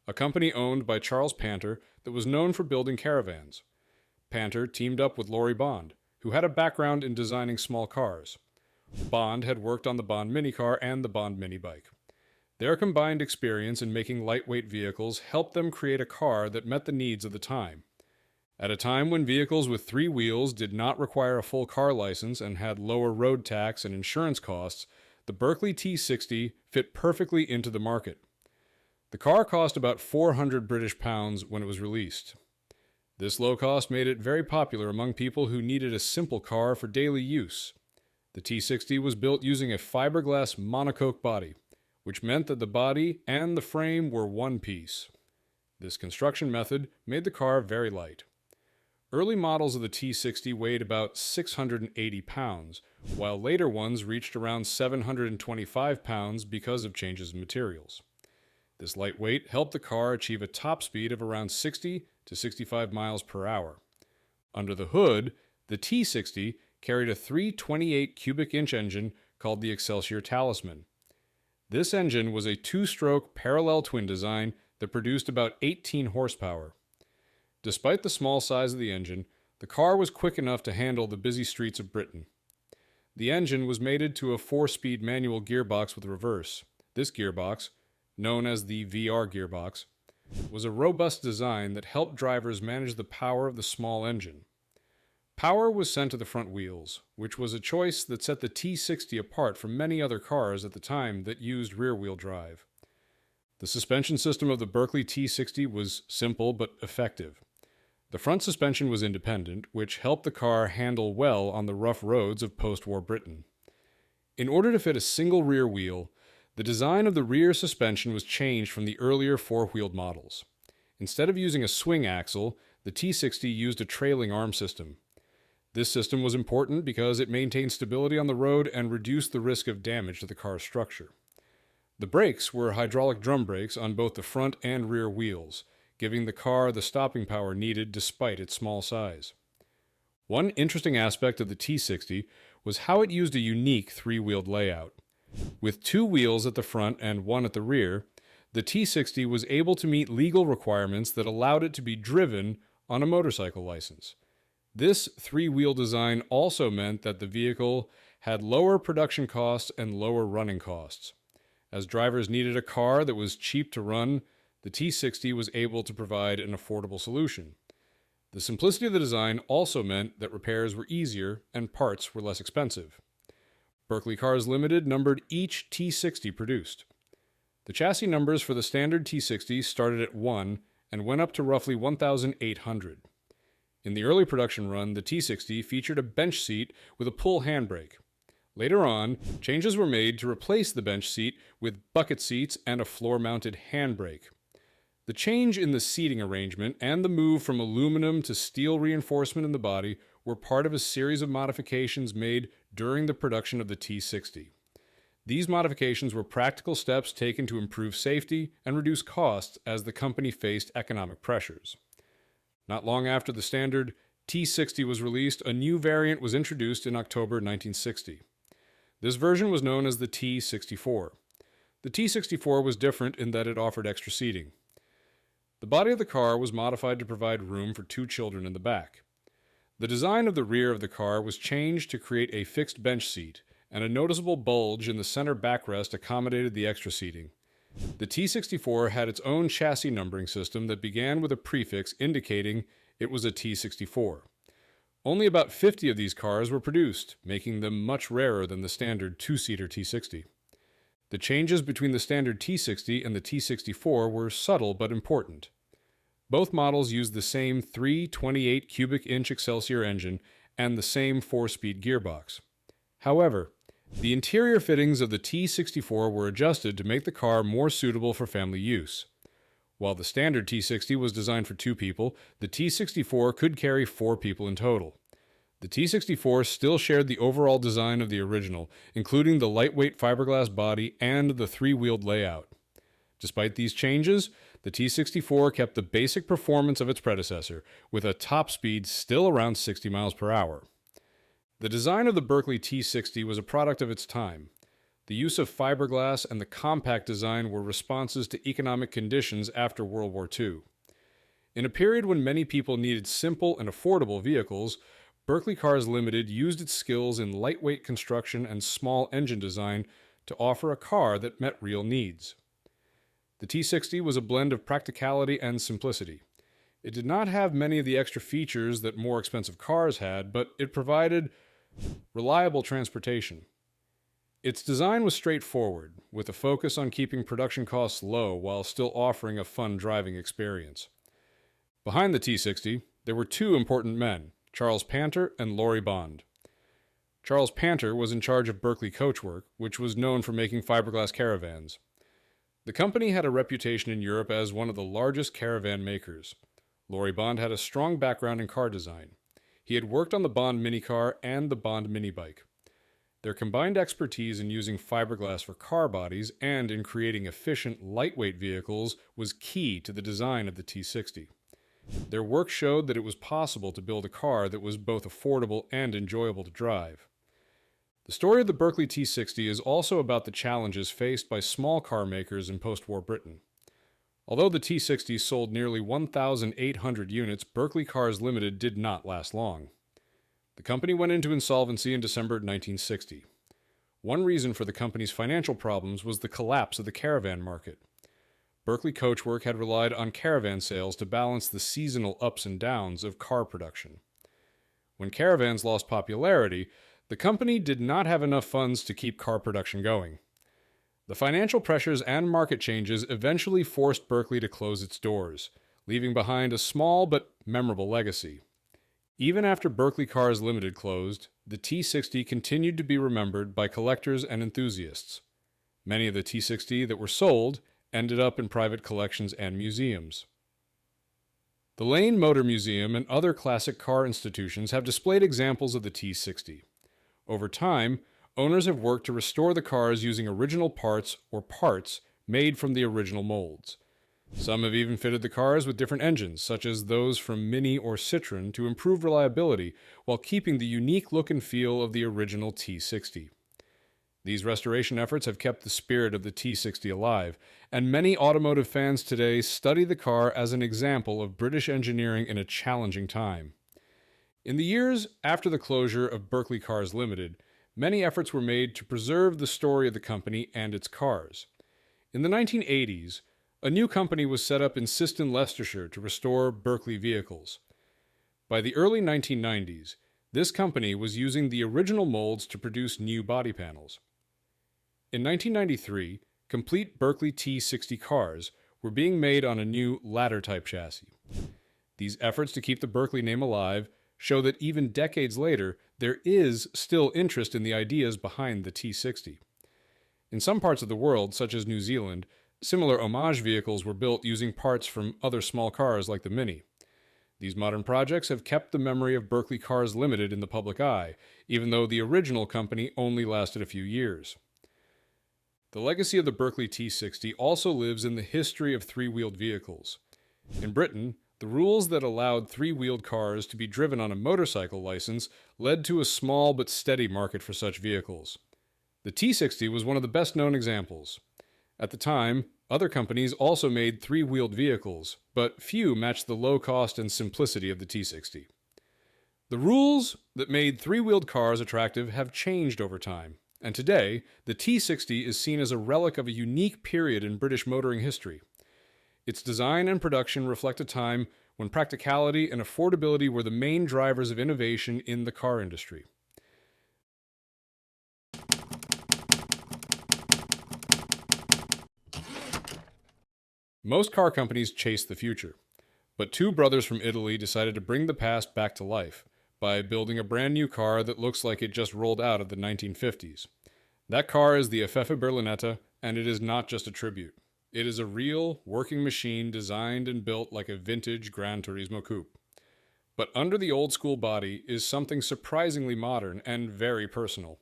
a company owned by Charles Panter that was known for building caravans. Panter teamed up with Laurie Bond, who had a background in designing small cars. Bond had worked on the Bond minicar and the Bond minibike. Their combined experience in making lightweight vehicles helped them create a car that met the needs of the time. At a time when vehicles with 3 wheels did not require a full car license and had lower road tax and insurance costs, the Berkeley T60 fit perfectly into the market. The car cost about 400 British pounds when it was released. This low cost made it very popular among people who needed a simple car for daily use. The T60 was built using a fiberglass monocoque body, which meant that the body and the frame were one piece. This construction method made the car very light. Early models of the T60 weighed about 680 pounds, while later ones reached around 725 pounds because of changes in materials. This light weight helped the car achieve a top speed of around 60 to 65 miles per hour. Under the hood, the T60 carried a 328 cubic inch engine called the Excelsior Talisman. This engine was a 2-stroke parallel twin design that produced about 18 horsepower. Despite the small size of the engine, the car was quick enough to handle the busy streets of Britain. The engine was mated to a 4-speed manual gearbox with reverse. This gearbox, known as the VR gearbox, was a robust design that helped drivers manage the power of the small engine. Power was sent to the front wheels, which was a choice that set the T60 apart from many other cars at the time that used rear-wheel drive. The suspension system of the Berkeley T60 was simple but effective. The front suspension was independent, which helped the car handle well on the rough roads of post-war Britain. In order to fit a single rear wheel, the design of the rear suspension was changed from the earlier 4-wheeled models. Instead of using a swing axle, the T60 used a trailing arm system. This system was important because it maintained stability on the road and reduced the risk of damage to the car's structure. The brakes were hydraulic drum brakes on both the front and rear wheels, giving the car the stopping power needed despite its small size. One interesting aspect of the T60 was how it used a unique 3-wheeled layout. With 2 wheels at the front and 1 at the rear, the T60 was able to meet legal requirements that allowed it to be driven on a motorcycle license. This 3-wheel design also meant that the vehicle had lower production costs and lower running costs. As drivers needed a car that was cheap to run, the T60 was able to provide an affordable solution. The simplicity of the design also meant that repairs were easier and parts were less expensive. Berkeley Cars Limited numbered each T60 produced. The chassis numbers for the standard T60 started at 1 and went up to roughly 1,800. In the early production run, the T60 featured a bench seat with a pull handbrake. Later on, changes were made to replace the bench seat with bucket seats and a floor-mounted handbrake. The change in the seating arrangement and the move from aluminum to steel reinforcement in the body were part of a series of modifications made during the production of the T60. These modifications were practical steps taken to improve safety and reduce costs as the company faced economic pressures. Not long after the standard T60 was released, a new variant was introduced in October 1960. This version was known as the T64. The T64 was different in that it offered extra seating. The body of the car was modified to provide room for 2 children in the back. The design of the rear of the car was changed to create a fixed bench seat, and a noticeable bulge in the center backrest accommodated the extra seating. The T64 had its own chassis numbering system that began with a prefix indicating it was a T64. Only about 50 of these cars were produced, making them much rarer than the standard 2-seater T60. The changes between the standard T60 and the T64 were subtle but important. Both models used the same 328 cubic inch Excelsior engine and the same 4-speed gearbox. However, the interior fittings of the T64 were adjusted to make the car more suitable for family use. While the standard T60 was designed for 2 people, the T64 could carry 4 people in total. The T64 still shared the overall design of the original, including the lightweight fiberglass body and the 3-wheeled layout. Despite these changes, the T64 kept the basic performance of its predecessor, with a top speed still around 60 miles per hour. The design of the Berkeley T60 was a product of its time. The use of fiberglass and the compact design were responses to economic conditions after World War II. In a period when many people needed simple and affordable vehicles, Berkeley Cars Limited used its skills in lightweight construction and small engine design to offer a car that met real needs. The T60 was a blend of practicality and simplicity. It did not have many of the extra features that more expensive cars had, but it provided reliable transportation. Its design was straightforward, with a focus on keeping production costs low while still offering a fun driving experience. Behind the T60, there were 2 important men, Charles Panter and Laurie Bond. Charles Panter was in charge of Berkeley Coachwork, which was known for making fiberglass caravans. The company had a reputation in Europe as one of the largest caravan makers. Laurie Bond had a strong background in car design. He had worked on the Bond minicar and the Bond minibike. Their combined expertise in using fiberglass for car bodies and in creating efficient, lightweight vehicles was key to the design of the T60. Their work showed that it was possible to build a car that was both affordable and enjoyable to drive. The story of the Berkeley T60 is also about the challenges faced by small car makers in post-war Britain. Although the T60 sold nearly 1,800 units, Berkeley Cars Limited did not last long. The company went into insolvency in December 1960. One reason for the company's financial problems was the collapse of the caravan market. Berkeley Coachwork had relied on caravan sales to balance the seasonal ups and downs of car production. When caravans lost popularity, the company did not have enough funds to keep car production going. The financial pressures and market changes eventually forced Berkeley to close its doors, leaving behind a small but memorable legacy. Even after Berkeley Cars Limited closed, the T60 continued to be remembered by collectors and enthusiasts. Many of the T60 that were sold ended up in private collections and museums. The Lane Motor Museum and other classic car institutions have displayed examples of the T60. Over time, owners have worked to restore the cars using original parts or parts made from the original molds. Some have even fitted the cars with different engines, such as those from Mini or Citroën, to improve reliability while keeping the unique look and feel of the original T60. These restoration efforts have kept the spirit of the T60 alive, and many automotive fans today study the car as an example of British engineering in a challenging time. In the years after the closure of Berkeley Cars Limited, many efforts were made to preserve the story of the company and its cars. In the 1980s, a new company was set up in Siston, Leicestershire to restore Berkeley vehicles. By the early 1990s, this company was using the original molds to produce new body panels. In 1993, complete Berkeley T60 cars were being made on a new ladder-type chassis. These efforts to keep the Berkeley name alive show that even decades later, there is still interest in the ideas behind the T60. In some parts of the world, such as New Zealand, similar homage vehicles were built using parts from other small cars like the Mini. These modern projects have kept the memory of Berkeley cars limited in the public eye, even though the original company only lasted a few years. The legacy of the Berkeley T60 also lives in the history of three-wheeled vehicles. In Britain, the rules that allowed three-wheeled cars to be driven on a motorcycle license led to a small but steady market for such vehicles. The T60 was one of the best-known examples. At the time, other companies also made three-wheeled vehicles, but few matched the low cost and simplicity of the T60. The rules that made three-wheeled cars attractive have changed over time, and today, the T60 is seen as a relic of a unique period in British motoring history. Its design and production reflect a time when practicality and affordability were the main drivers of innovation in the car industry. Most car companies chase the future, but two brothers from Italy decided to bring the past back to life by building a brand new car that looks like it just rolled out of the 1950s. That car is the Effeffe Berlinetta, and it is not just a tribute. It is a real, working machine designed and built like a vintage Gran Turismo coupe. But under the old-school body is something surprisingly modern and very personal.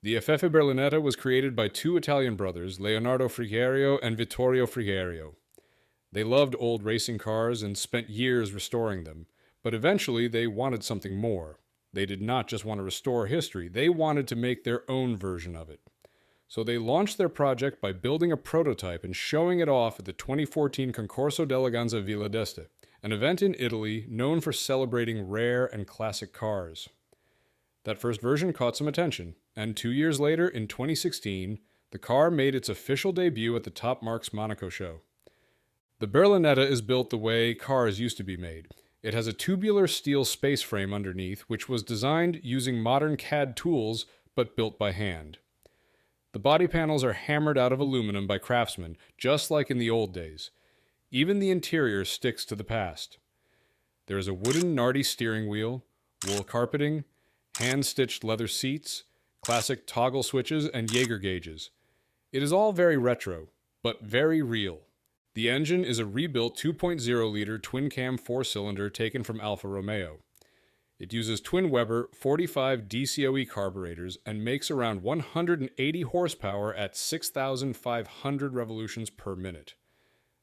The Effeffe Berlinetta was created by two Italian brothers, Leonardo Frigerio and Vittorio Frigerio. They loved old racing cars and spent years restoring them, but eventually they wanted something more. They did not just want to restore history, they wanted to make their own version of it. So they launched their project by building a prototype and showing it off at the 2014 Concorso d'Eleganza Villa d'Este, an event in Italy known for celebrating rare and classic cars. That first version caught some attention, and 2 years later, in 2016, the car made its official debut at the Top Marks Monaco show. The Berlinetta is built the way cars used to be made. It has a tubular steel space frame underneath, which was designed using modern CAD tools, but built by hand. The body panels are hammered out of aluminum by craftsmen, just like in the old days. Even the interior sticks to the past. There is a wooden Nardi steering wheel, wool carpeting, hand-stitched leather seats, classic toggle switches, and Jaeger gauges. It is all very retro, but very real. The engine is a rebuilt 2.0-liter twin-cam four-cylinder taken from Alfa Romeo. It uses twin Weber 45 DCOE carburetors and makes around 180 horsepower at 6,500 revolutions per minute.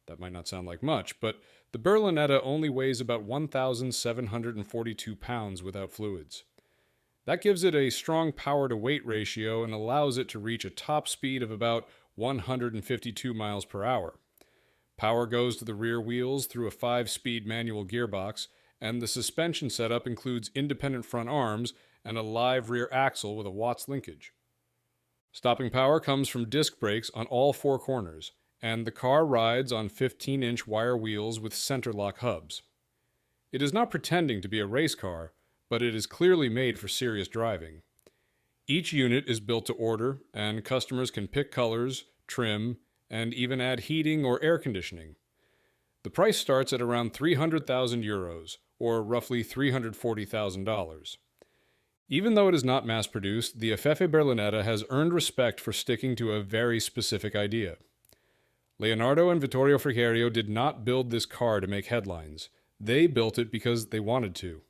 That might not sound like much, but the Berlinetta only weighs about 1,742 pounds without fluids. That gives it a strong power-to-weight ratio and allows it to reach a top speed of about 152 miles per hour. Power goes to the rear wheels through a 5-speed manual gearbox, and the suspension setup includes independent front arms and a live rear axle with a Watts linkage. Stopping power comes from disc brakes on all four corners, and the car rides on 15-inch wire wheels with center lock hubs. It is not pretending to be a race car, but it is clearly made for serious driving. Each unit is built to order, and customers can pick colors, trim, and even add heating or air conditioning. The price starts at around €300,000, or roughly $340,000. Even though it is not mass-produced, the Effeffe Berlinetta has earned respect for sticking to a very specific idea. Leonardo and Vittorio Frigerio did not build this car to make headlines. They built it because they wanted to.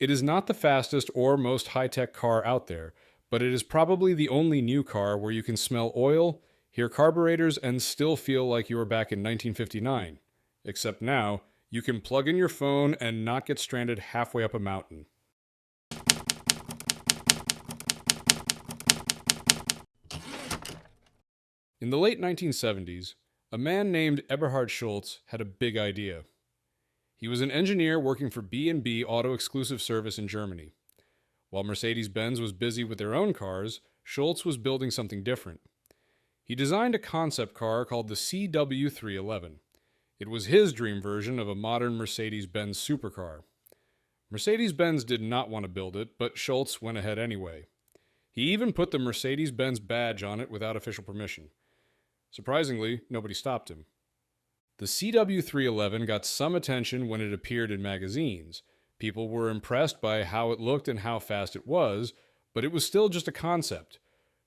It is not the fastest or most high-tech car out there, but it is probably the only new car where you can smell oil, hear carburetors, and still feel like you are back in 1959. Except now, you can plug in your phone and not get stranded halfway up a mountain. In the late 1970s, a man named Eberhard Schultz had a big idea. He was an engineer working for B&B Auto Exclusive Service in Germany. While Mercedes-Benz was busy with their own cars, Schultz was building something different. He designed a concept car called the CW311. It was his dream version of a modern Mercedes-Benz supercar. Mercedes-Benz did not want to build it, but Schultz went ahead anyway. He even put the Mercedes-Benz badge on it without official permission. Surprisingly, nobody stopped him. The CW311 got some attention when it appeared in magazines. People were impressed by how it looked and how fast it was, but it was still just a concept.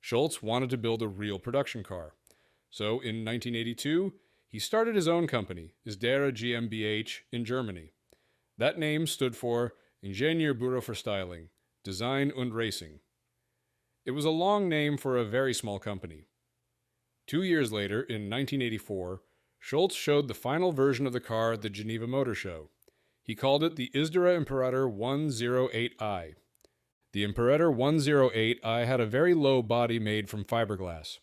Schultz wanted to build a real production car. So in 1982, he started his own company, O.S.C.A GmbH, in Germany. That name stood for Ingenieurbüro für Styling, Design und Racing. It was a long name for a very small company. 2 years later, in 1984, Schultz showed the final version of the car at the Geneva Motor Show. He called it the Isdera Imperator 108i. The Imperator 108i had a very low body made from fiberglass.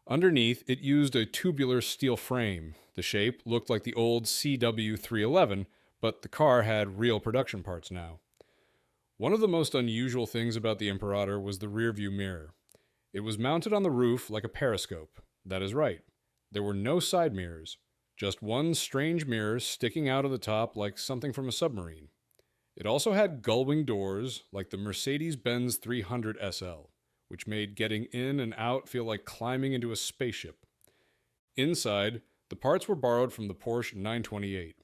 Underneath, it used a tubular steel frame. The shape looked like the old CW311, but the car had real production parts now. One of the most unusual things about the Imperator was the rearview mirror. It was mounted on the roof like a periscope. That is right. There were no side mirrors, just one strange mirror sticking out of the top like something from a submarine. It also had gull-wing doors like the Mercedes-Benz 300 SL, which made getting in and out feel like climbing into a spaceship. Inside, the parts were borrowed from the Porsche 928.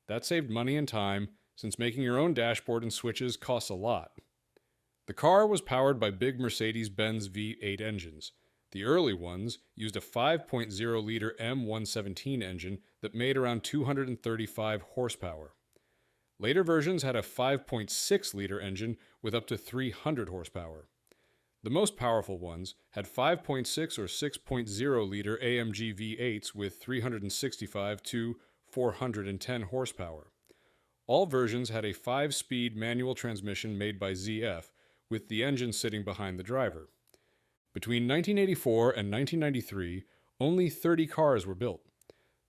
That saved money and time, since making your own dashboard and switches costs a lot. The car was powered by big Mercedes-Benz V8 engines. The early ones used a 5.0-liter M117 engine that made around 235 horsepower. Later versions had a 5.6-liter engine with up to 300 horsepower. The most powerful ones had 5.6 or 6.0-liter AMG V8s with 365 to 410 horsepower. All versions had a 5-speed manual transmission made by ZF, with the engine sitting behind the driver. Between 1984 and 1993, only 30 cars were built.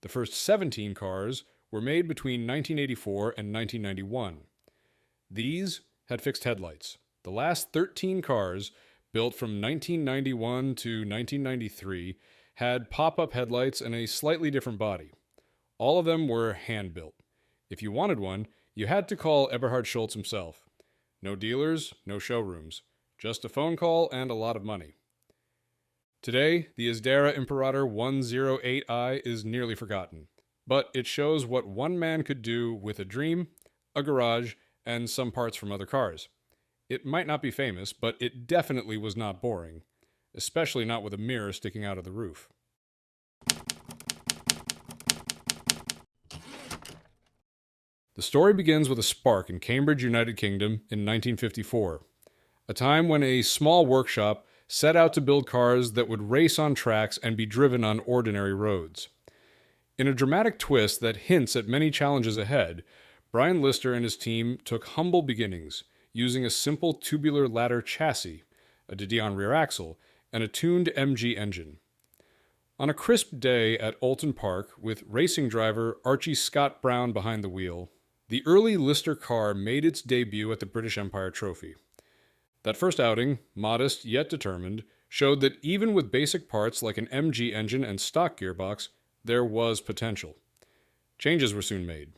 The first 17 cars were made between 1984 and 1991. These had fixed headlights. The last 13 cars, built from 1991 to 1993, had pop-up headlights and a slightly different body. All of them were hand-built. If you wanted one, you had to call Eberhard Schultz himself. No dealers, no showrooms. Just a phone call and a lot of money. Today, the Isdera Imperator 108i is nearly forgotten, but it shows what one man could do with a dream, a garage, and some parts from other cars. It might not be famous, but it definitely was not boring, especially not with a mirror sticking out of the roof. The story begins with a spark in Cambridge, United Kingdom in 1954, a time when a small workshop set out to build cars that would race on tracks and be driven on ordinary roads. In a dramatic twist that hints at many challenges ahead, Brian Lister and his team took humble beginnings, using a simple tubular ladder chassis, a de Dion rear axle, and a tuned MG engine. On a crisp day at Oulton Park, with racing driver Archie Scott Brown behind the wheel, the early Lister car made its debut at the British Empire Trophy. That first outing, modest yet determined, showed that even with basic parts like an MG engine and stock gearbox, there was potential. Changes were soon made.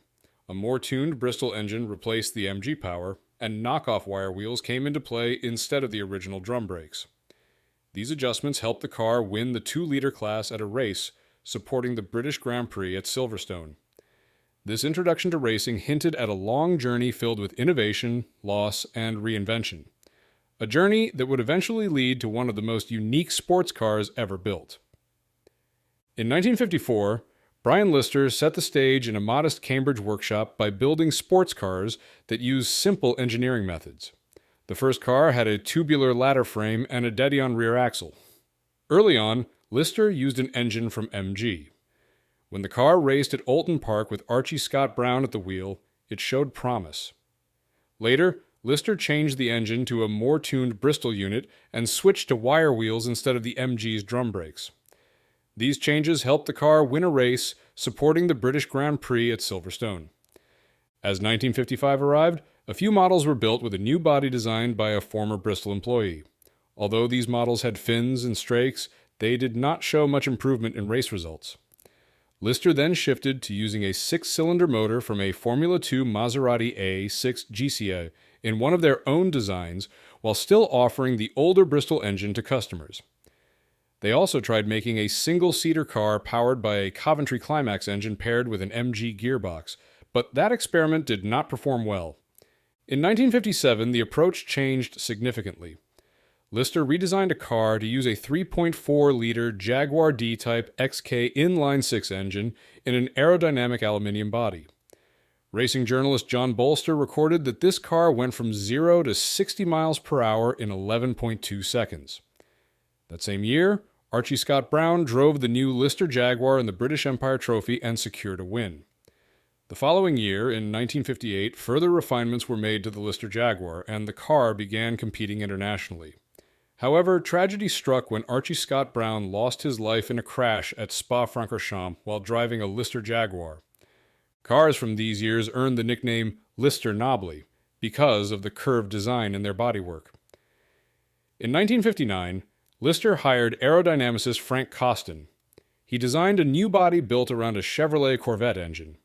A more tuned Bristol engine replaced the MG power, and knockoff wire wheels came into play instead of the original drum brakes. These adjustments helped the car win the 2-liter class at a race supporting the British Grand Prix at Silverstone. This introduction to racing hinted at a long journey filled with innovation, loss, and reinvention. A journey that would eventually lead to one of the most unique sports cars ever built. In 1954, Brian Lister set the stage in a modest Cambridge workshop by building sports cars that used simple engineering methods. The first car had a tubular ladder frame and a de Dion rear axle. Early on, Lister used an engine from MG. When the car raced at Oulton Park with Archie Scott Brown at the wheel, it showed promise. Later, Lister changed the engine to a more tuned Bristol unit and switched to wire wheels instead of the MG's drum brakes. These changes helped the car win a race supporting the British Grand Prix at Silverstone. As 1955 arrived, a few models were built with a new body designed by a former Bristol employee. Although these models had fins and strakes, they did not show much improvement in race results. Lister then shifted to using a 6-cylinder motor from a Formula 2 Maserati A6 GCA in one of their own designs, while still offering the older Bristol engine to customers. They also tried making a single-seater car powered by a Coventry Climax engine paired with an MG gearbox, but that experiment did not perform well. In 1957, the approach changed significantly. Lister redesigned a car to use a 3.4-liter Jaguar D-Type XK inline-six engine in an aerodynamic aluminium body. Racing journalist John Bolster recorded that this car went from 0 to 60 miles per hour in 11.2 seconds. That same year, Archie Scott Brown drove the new Lister Jaguar in the British Empire Trophy and secured a win. The following year, in 1958, further refinements were made to the Lister Jaguar, and the car began competing internationally. However, tragedy struck when Archie Scott Brown lost his life in a crash at Spa-Francorchamps while driving a Lister Jaguar. Cars from these years earned the nickname Lister Nobly because of the curved design in their bodywork. In 1959, Lister hired aerodynamicist Frank Costin. He designed a new body built around a Chevrolet Corvette engine.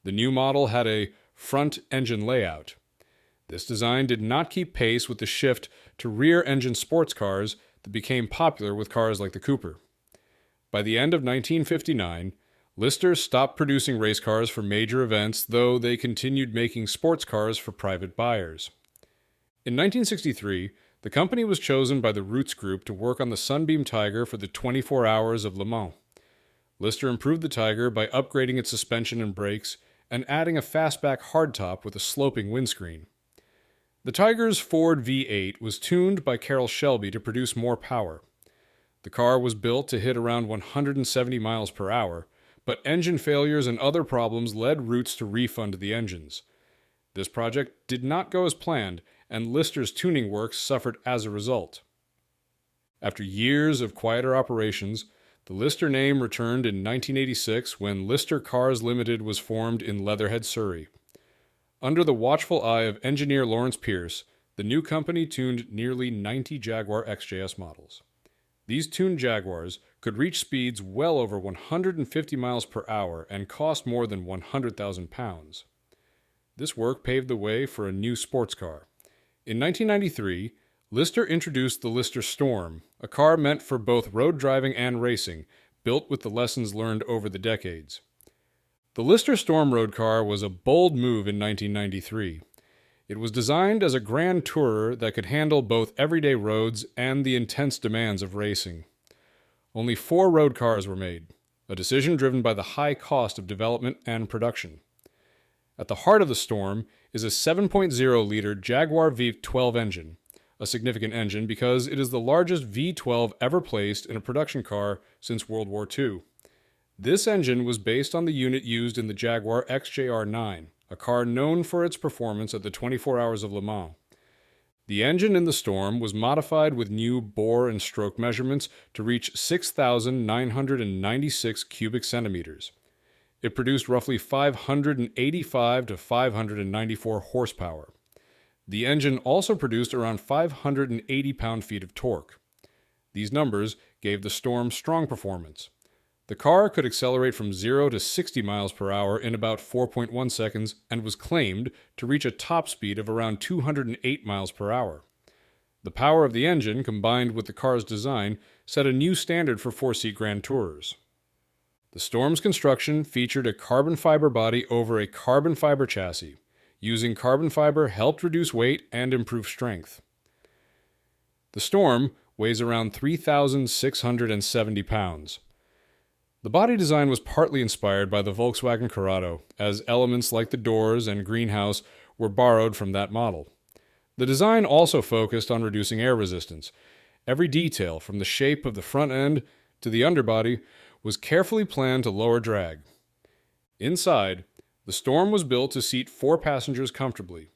The new model had a front engine layout. This design did not keep pace with the shift to rear-engine sports cars that became popular with cars like the Cooper. By the end of 1959, Lister stopped producing race cars for major events, though they continued making sports cars for private buyers. In 1963, the company was chosen by the Roots Group to work on the Sunbeam Tiger for the 24 Hours of Le Mans. Lister improved the Tiger by upgrading its suspension and brakes and adding a fastback hardtop with a sloping windscreen. The Tiger's Ford V8 was tuned by Carroll Shelby to produce more power. The car was built to hit around 170 miles per hour, but engine failures and other problems led Roots to refund the engines. This project did not go as planned, and Lister's tuning works suffered as a result. After years of quieter operations, the Lister name returned in 1986 when Lister Cars Limited was formed in Leatherhead, Surrey. Under the watchful eye of engineer Lawrence Pierce, the new company tuned nearly 90 Jaguar XJS models. These tuned Jaguars could reach speeds well over 150 miles per hour and cost more than 100,000 pounds. This work paved the way for a new sports car. In 1993, Lister introduced the Lister Storm, a car meant for both road driving and racing, built with the lessons learned over the decades. The Lister Storm road car was a bold move in 1993. It was designed as a grand tourer that could handle both everyday roads and the intense demands of racing. Only 4 road cars were made, a decision driven by the high cost of development and production. At the heart of the Storm is a 7.0-liter Jaguar V12 engine, a significant engine because it is the largest V12 ever placed in a production car since World War II. This engine was based on the unit used in the Jaguar XJR9, a car known for its performance at the 24 Hours of Le Mans. The engine in the Storm was modified with new bore and stroke measurements to reach 6,996 cubic centimeters. It produced roughly 585 to 594 horsepower. The engine also produced around 580 pound-feet of torque. These numbers gave the Storm strong performance. The car could accelerate from 0 to 60 miles per hour in about 4.1 seconds and was claimed to reach a top speed of around 208 miles per hour. The power of the engine, combined with the car's design, set a new standard for four-seat Grand Tourers. The Storm's construction featured a carbon fiber body over a carbon fiber chassis. Using carbon fiber helped reduce weight and improve strength. The Storm weighs around 3,670 pounds. The body design was partly inspired by the Volkswagen Corrado, as elements like the doors and greenhouse were borrowed from that model. The design also focused on reducing air resistance. Every detail, from the shape of the front end to the underbody, was carefully planned to lower drag. Inside, the Storm was built to seat 4 passengers comfortably.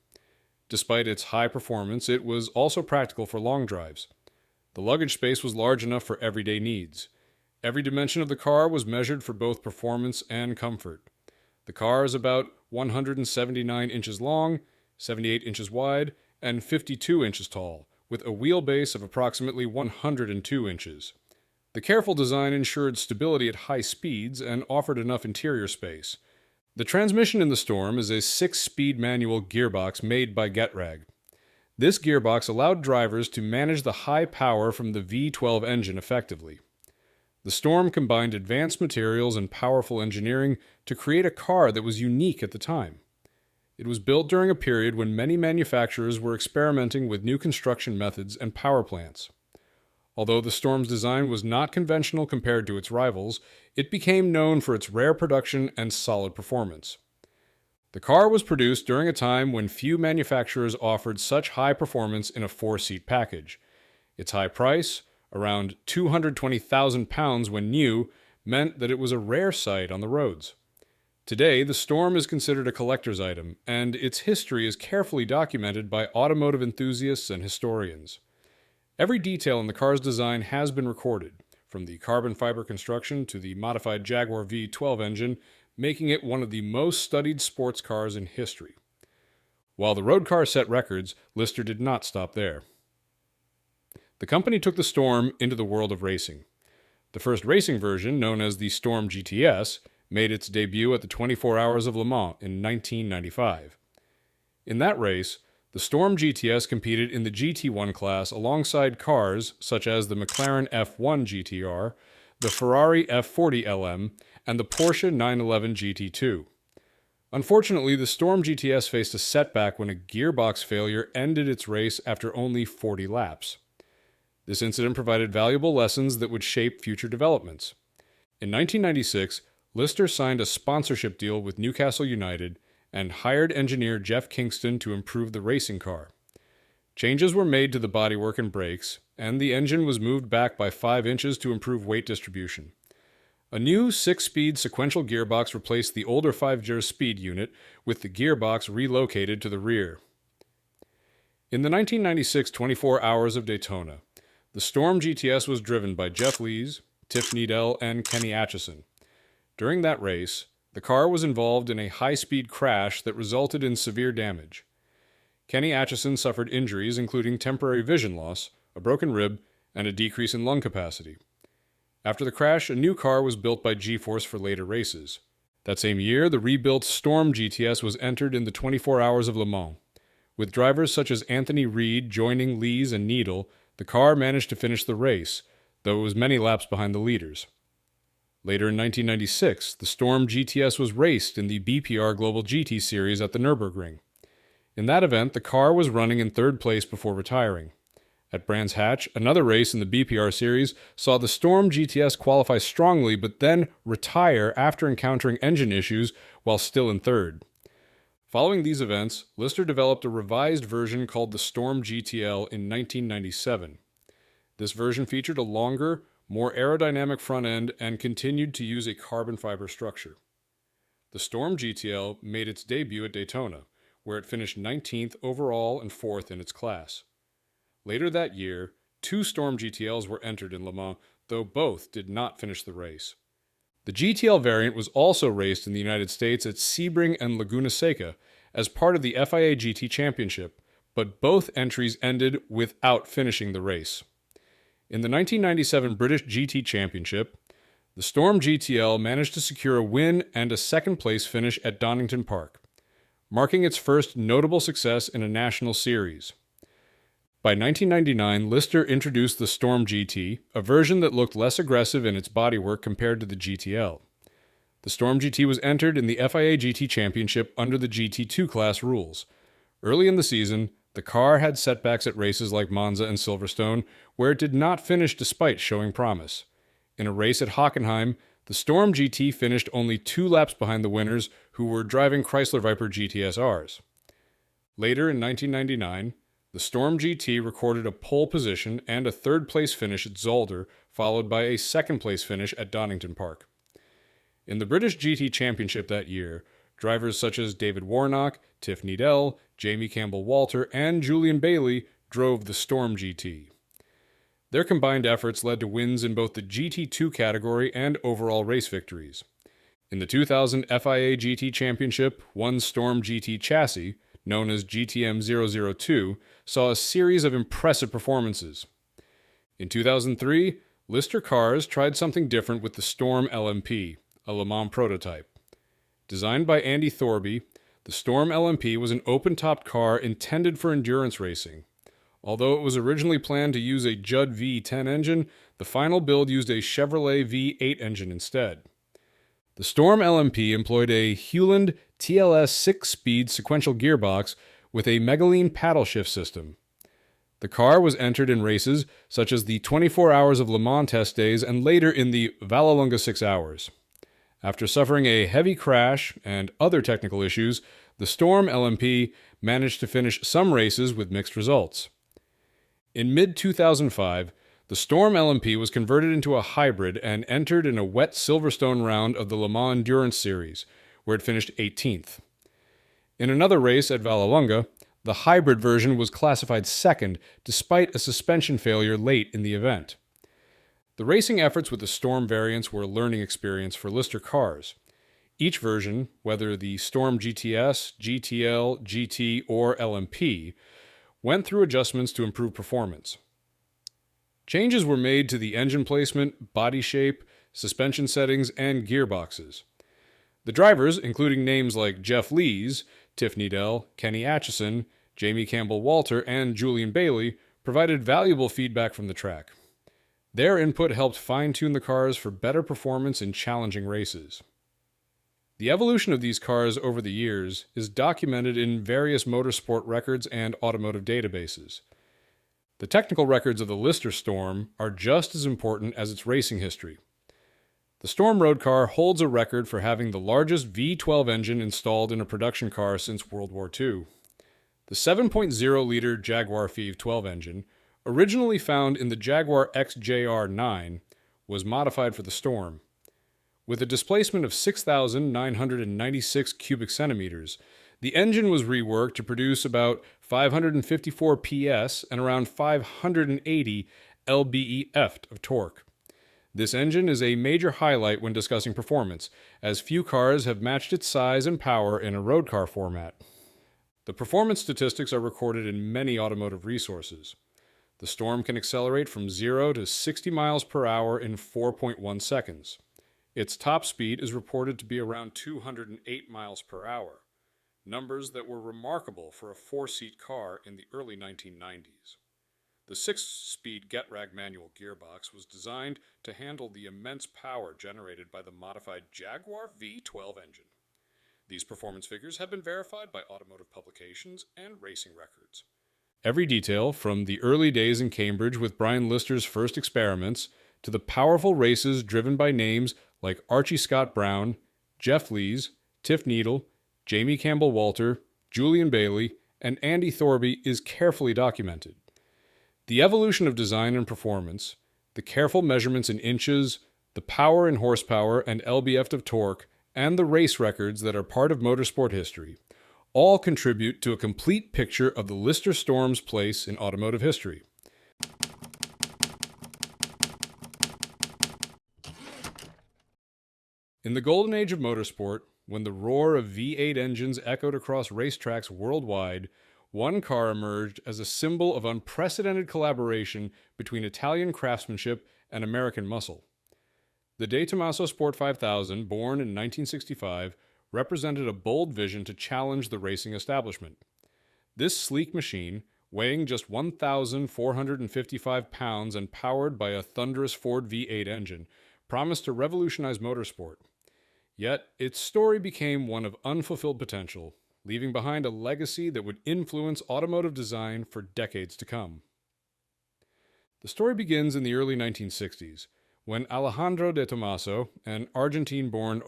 Despite its high performance, it was also practical for long drives. The luggage space was large enough for everyday needs. Every dimension of the car was measured for both performance and comfort. The car is about 179 inches long, 78 inches wide, and 52 inches tall, with a wheelbase of approximately 102 inches. The careful design ensured stability at high speeds and offered enough interior space. The transmission in the Storm is a 6-speed manual gearbox made by Getrag. This gearbox allowed drivers to manage the high power from the V12 engine effectively. The Storm combined advanced materials and powerful engineering to create a car that was unique at the time. It was built during a period when many manufacturers were experimenting with new construction methods and power plants. Although the Storm's design was not conventional compared to its rivals, it became known for its rare production and solid performance. The car was produced during a time when few manufacturers offered such high performance in a 4-seat package. Its high price, around £220,000 when new, meant that it was a rare sight on the roads. Today, the Storm is considered a collector's item, and its history is carefully documented by automotive enthusiasts and historians. Every detail in the car's design has been recorded, from the carbon fiber construction to the modified Jaguar V12 engine, making it one of the most studied sports cars in history. While the road car set records, Lister did not stop there. The company took the Storm into the world of racing. The first racing version, known as the Storm GTS, made its debut at the 24 Hours of Le Mans in 1995. In that race, the Storm GTS competed in the GT1 class alongside cars such as the McLaren F1 GTR, the Ferrari F40 LM, and the Porsche 911 GT2. Unfortunately, the Storm GTS faced a setback when a gearbox failure ended its race after only 40 laps. This incident provided valuable lessons that would shape future developments. In 1996, Lister signed a sponsorship deal with Newcastle United and hired engineer Jeff Kingston to improve the racing car. Changes were made to the bodywork and brakes, and the engine was moved back by 5 inches to improve weight distribution. A new 6-speed sequential gearbox replaced the older 5-gear speed unit, with the gearbox relocated to the rear. In the 1996 24 Hours of Daytona, the Storm GTS was driven by Jeff Lees, Tiff Needell, and Kenny Atchison. During that race, the car was involved in a high-speed crash that resulted in severe damage. Kenny Atchison suffered injuries including temporary vision loss, a broken rib, and a decrease in lung capacity. After the crash, a new car was built by G-Force for later races. That same year, the rebuilt Storm GTS was entered in the 24 Hours of Le Mans. With drivers such as Anthony Reed joining Lees and Needle, the car managed to finish the race, though it was many laps behind the leaders. Later in 1996, the Storm GTS was raced in the BPR Global GT Series at the Nürburgring. In that event, the car was running in 3rd place before retiring. At Brands Hatch, another race in the BPR Series saw the Storm GTS qualify strongly but then retire after encountering engine issues while still in 3rd. Following these events, Lister developed a revised version called the Storm GTL in 1997. This version featured a longer, more aerodynamic front end, and continued to use a carbon fiber structure. The Storm GTL made its debut at Daytona, where it finished 19th overall and 4th in its class. Later that year, 2 Storm GTLs were entered in Le Mans, though both did not finish the race. The GTL variant was also raced in the United States at Sebring and Laguna Seca as part of the FIA GT Championship, but both entries ended without finishing the race. In the 1997 British GT Championship, the Storm GTL managed to secure a win and a 2nd place finish at Donington Park, marking its first notable success in a national series. By 1999, Lister introduced the Storm GT, a version that looked less aggressive in its bodywork compared to the GTL. The Storm GT was entered in the FIA GT Championship under the GT2 class rules. Early in the season, the car had setbacks at races like Monza and Silverstone, where it did not finish despite showing promise. In a race at Hockenheim, the Storm GT finished only 2 laps behind the winners, who were driving Chrysler Viper GTSRs. Later in 1999, the Storm GT recorded a pole position and a 3rd place finish at Zolder, followed by a 2nd place finish at Donington Park. In the British GT Championship that year, drivers such as David Warnock, Tiff Needell, Jamie Campbell-Walter, and Julian Bailey drove the Storm GT. Their combined efforts led to wins in both the GT2 category and overall race victories. In the 2000 FIA GT Championship, one Storm GT chassis, known as GTM 002, saw a series of impressive performances. In 2003, Lister Cars tried something different with the Storm LMP, a Le Mans prototype. Designed by Andy Thorby, the Storm LMP was an open-topped car intended for endurance racing. Although it was originally planned to use a Judd V10 engine, the final build used a Chevrolet V8 engine instead. The Storm LMP employed a Hewland TLS 6-speed sequential gearbox with a Megaline paddle shift system. The car was entered in races such as the 24 Hours of Le Mans test days and later in the Vallelunga 6 Hours. After suffering a heavy crash and other technical issues, the Storm LMP managed to finish some races with mixed results. In mid-2005, the Storm LMP was converted into a hybrid and entered in a wet Silverstone round of the Le Mans Endurance Series, where it finished 18th. In another race at Vallelunga, the hybrid version was classified second despite a suspension failure late in the event. The racing efforts with the Storm variants were a learning experience for Lister cars. Each version, whether the Storm GTS, GTL, GT, or LMP, went through adjustments to improve performance. Changes were made to the engine placement, body shape, suspension settings, and gearboxes. The drivers, including names like Jeff Lees, Tiff Needell, Kenny Atchison, Jamie Campbell-Walter, and Julian Bailey, provided valuable feedback from the track. Their input helped fine-tune the cars for better performance in challenging races. The evolution of these cars over the years is documented in various motorsport records and automotive databases. The technical records of the Lister Storm are just as important as its racing history. The Storm road car holds a record for having the largest V12 engine installed in a production car since World War II. The 7.0-liter Jaguar V12 engine, originally found in the Jaguar XJR9, was modified for the Storm. With a displacement of 6,996 cubic centimeters, the engine was reworked to produce about 554 PS and around 580 lb-ft of torque. This engine is a major highlight when discussing performance, as few cars have matched its size and power in a road car format. The performance statistics are recorded in many automotive resources. The Storm can accelerate from 0 to 60 miles per hour in 4.1 seconds. Its top speed is reported to be around 208 miles per hour, numbers that were remarkable for a 4-seat car in the early 1990s. The 6-speed Getrag manual gearbox was designed to handle the immense power generated by the modified Jaguar V12 engine. These performance figures have been verified by automotive publications and racing records. Every detail, from the early days in Cambridge with Brian Lister's first experiments, to the powerful races driven by names like Archie Scott Brown, Jeff Lees, Tiff Needell, Jamie Campbell-Walter, Julian Bailey, and Andy Thorby, is carefully documented. The evolution of design and performance, the careful measurements in inches, the power in horsepower and lb-ft of torque, and the race records that are part of motorsport history, all contribute to a complete picture of the Lister Storm's place in automotive history. In the golden age of motorsport, when the roar of V8 engines echoed across racetracks worldwide, one car emerged as a symbol of unprecedented collaboration between Italian craftsmanship and American muscle. The De Tomaso Sport 5000, born in 1965, represented a bold vision to challenge the racing establishment. This sleek machine, weighing just 1,455 pounds and powered by a thunderous Ford V8 engine, promised to revolutionize motorsport. Yet, its story became one of unfulfilled potential, leaving behind a legacy that would influence automotive design for decades to come. The story begins in the early 1960s, when Alejandro de Tomaso, an Argentine-born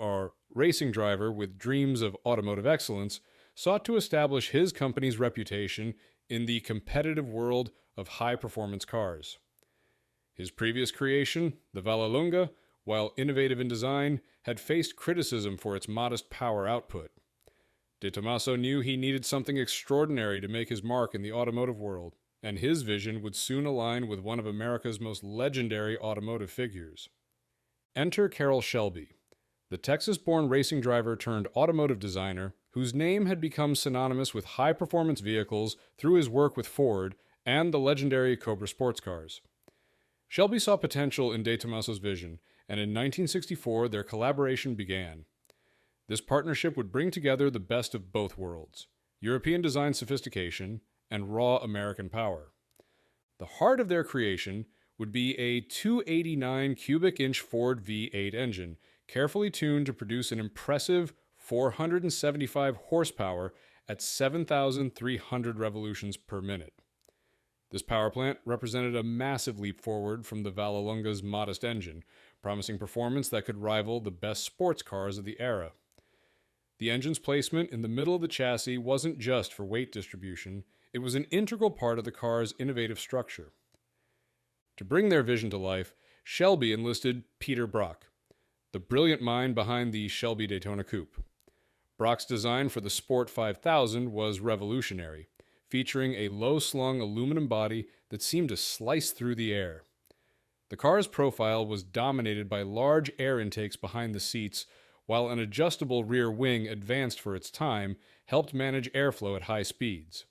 racing driver with dreams of automotive excellence, sought to establish his company's reputation in the competitive world of high-performance cars. His previous creation, the Vallelunga, while innovative in design, had faced criticism for its modest power output. De Tomaso knew he needed something extraordinary to make his mark in the automotive world, and his vision would soon align with one of America's most legendary automotive figures. Enter Carroll Shelby, the Texas-born racing driver turned automotive designer whose name had become synonymous with high-performance vehicles through his work with Ford and the legendary Cobra sports cars. Shelby saw potential in De Tomaso's vision, and in 1964 their collaboration began. This partnership would bring together the best of both worlds, European design sophistication and raw American power. The heart of their creation would be a 289 cubic inch Ford V8 engine, carefully tuned to produce an impressive 475 horsepower at 7,300 revolutions per minute. This power plant represented a massive leap forward from the Vallelunga's modest engine, promising performance that could rival the best sports cars of the era. The engine's placement in the middle of the chassis wasn't just for weight distribution, it was an integral part of the car's innovative structure. To bring their vision to life, Shelby enlisted Peter Brock, the brilliant mind behind the Shelby Daytona Coupe. Brock's design for the Sport 5000 was revolutionary, featuring a low-slung aluminum body that seemed to slice through the air. The car's profile was dominated by large air intakes behind the seats, while an adjustable rear wing, advanced for its time, helped manage airflow at high speeds.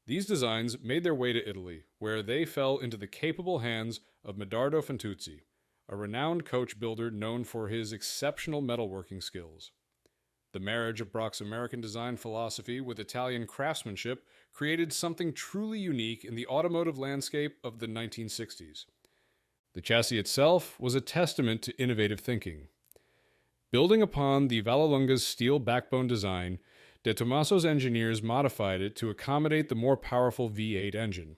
These designs made their way to Italy, where they fell into the capable hands of Medardo Fantuzzi, a renowned coach builder known for his exceptional metalworking skills. The marriage of Brock's American design philosophy with Italian craftsmanship created something truly unique in the automotive landscape of the 1960s. The chassis itself was a testament to innovative thinking. Building upon the Vallelunga's steel backbone design, De Tomaso's engineers modified it to accommodate the more powerful V8 engine.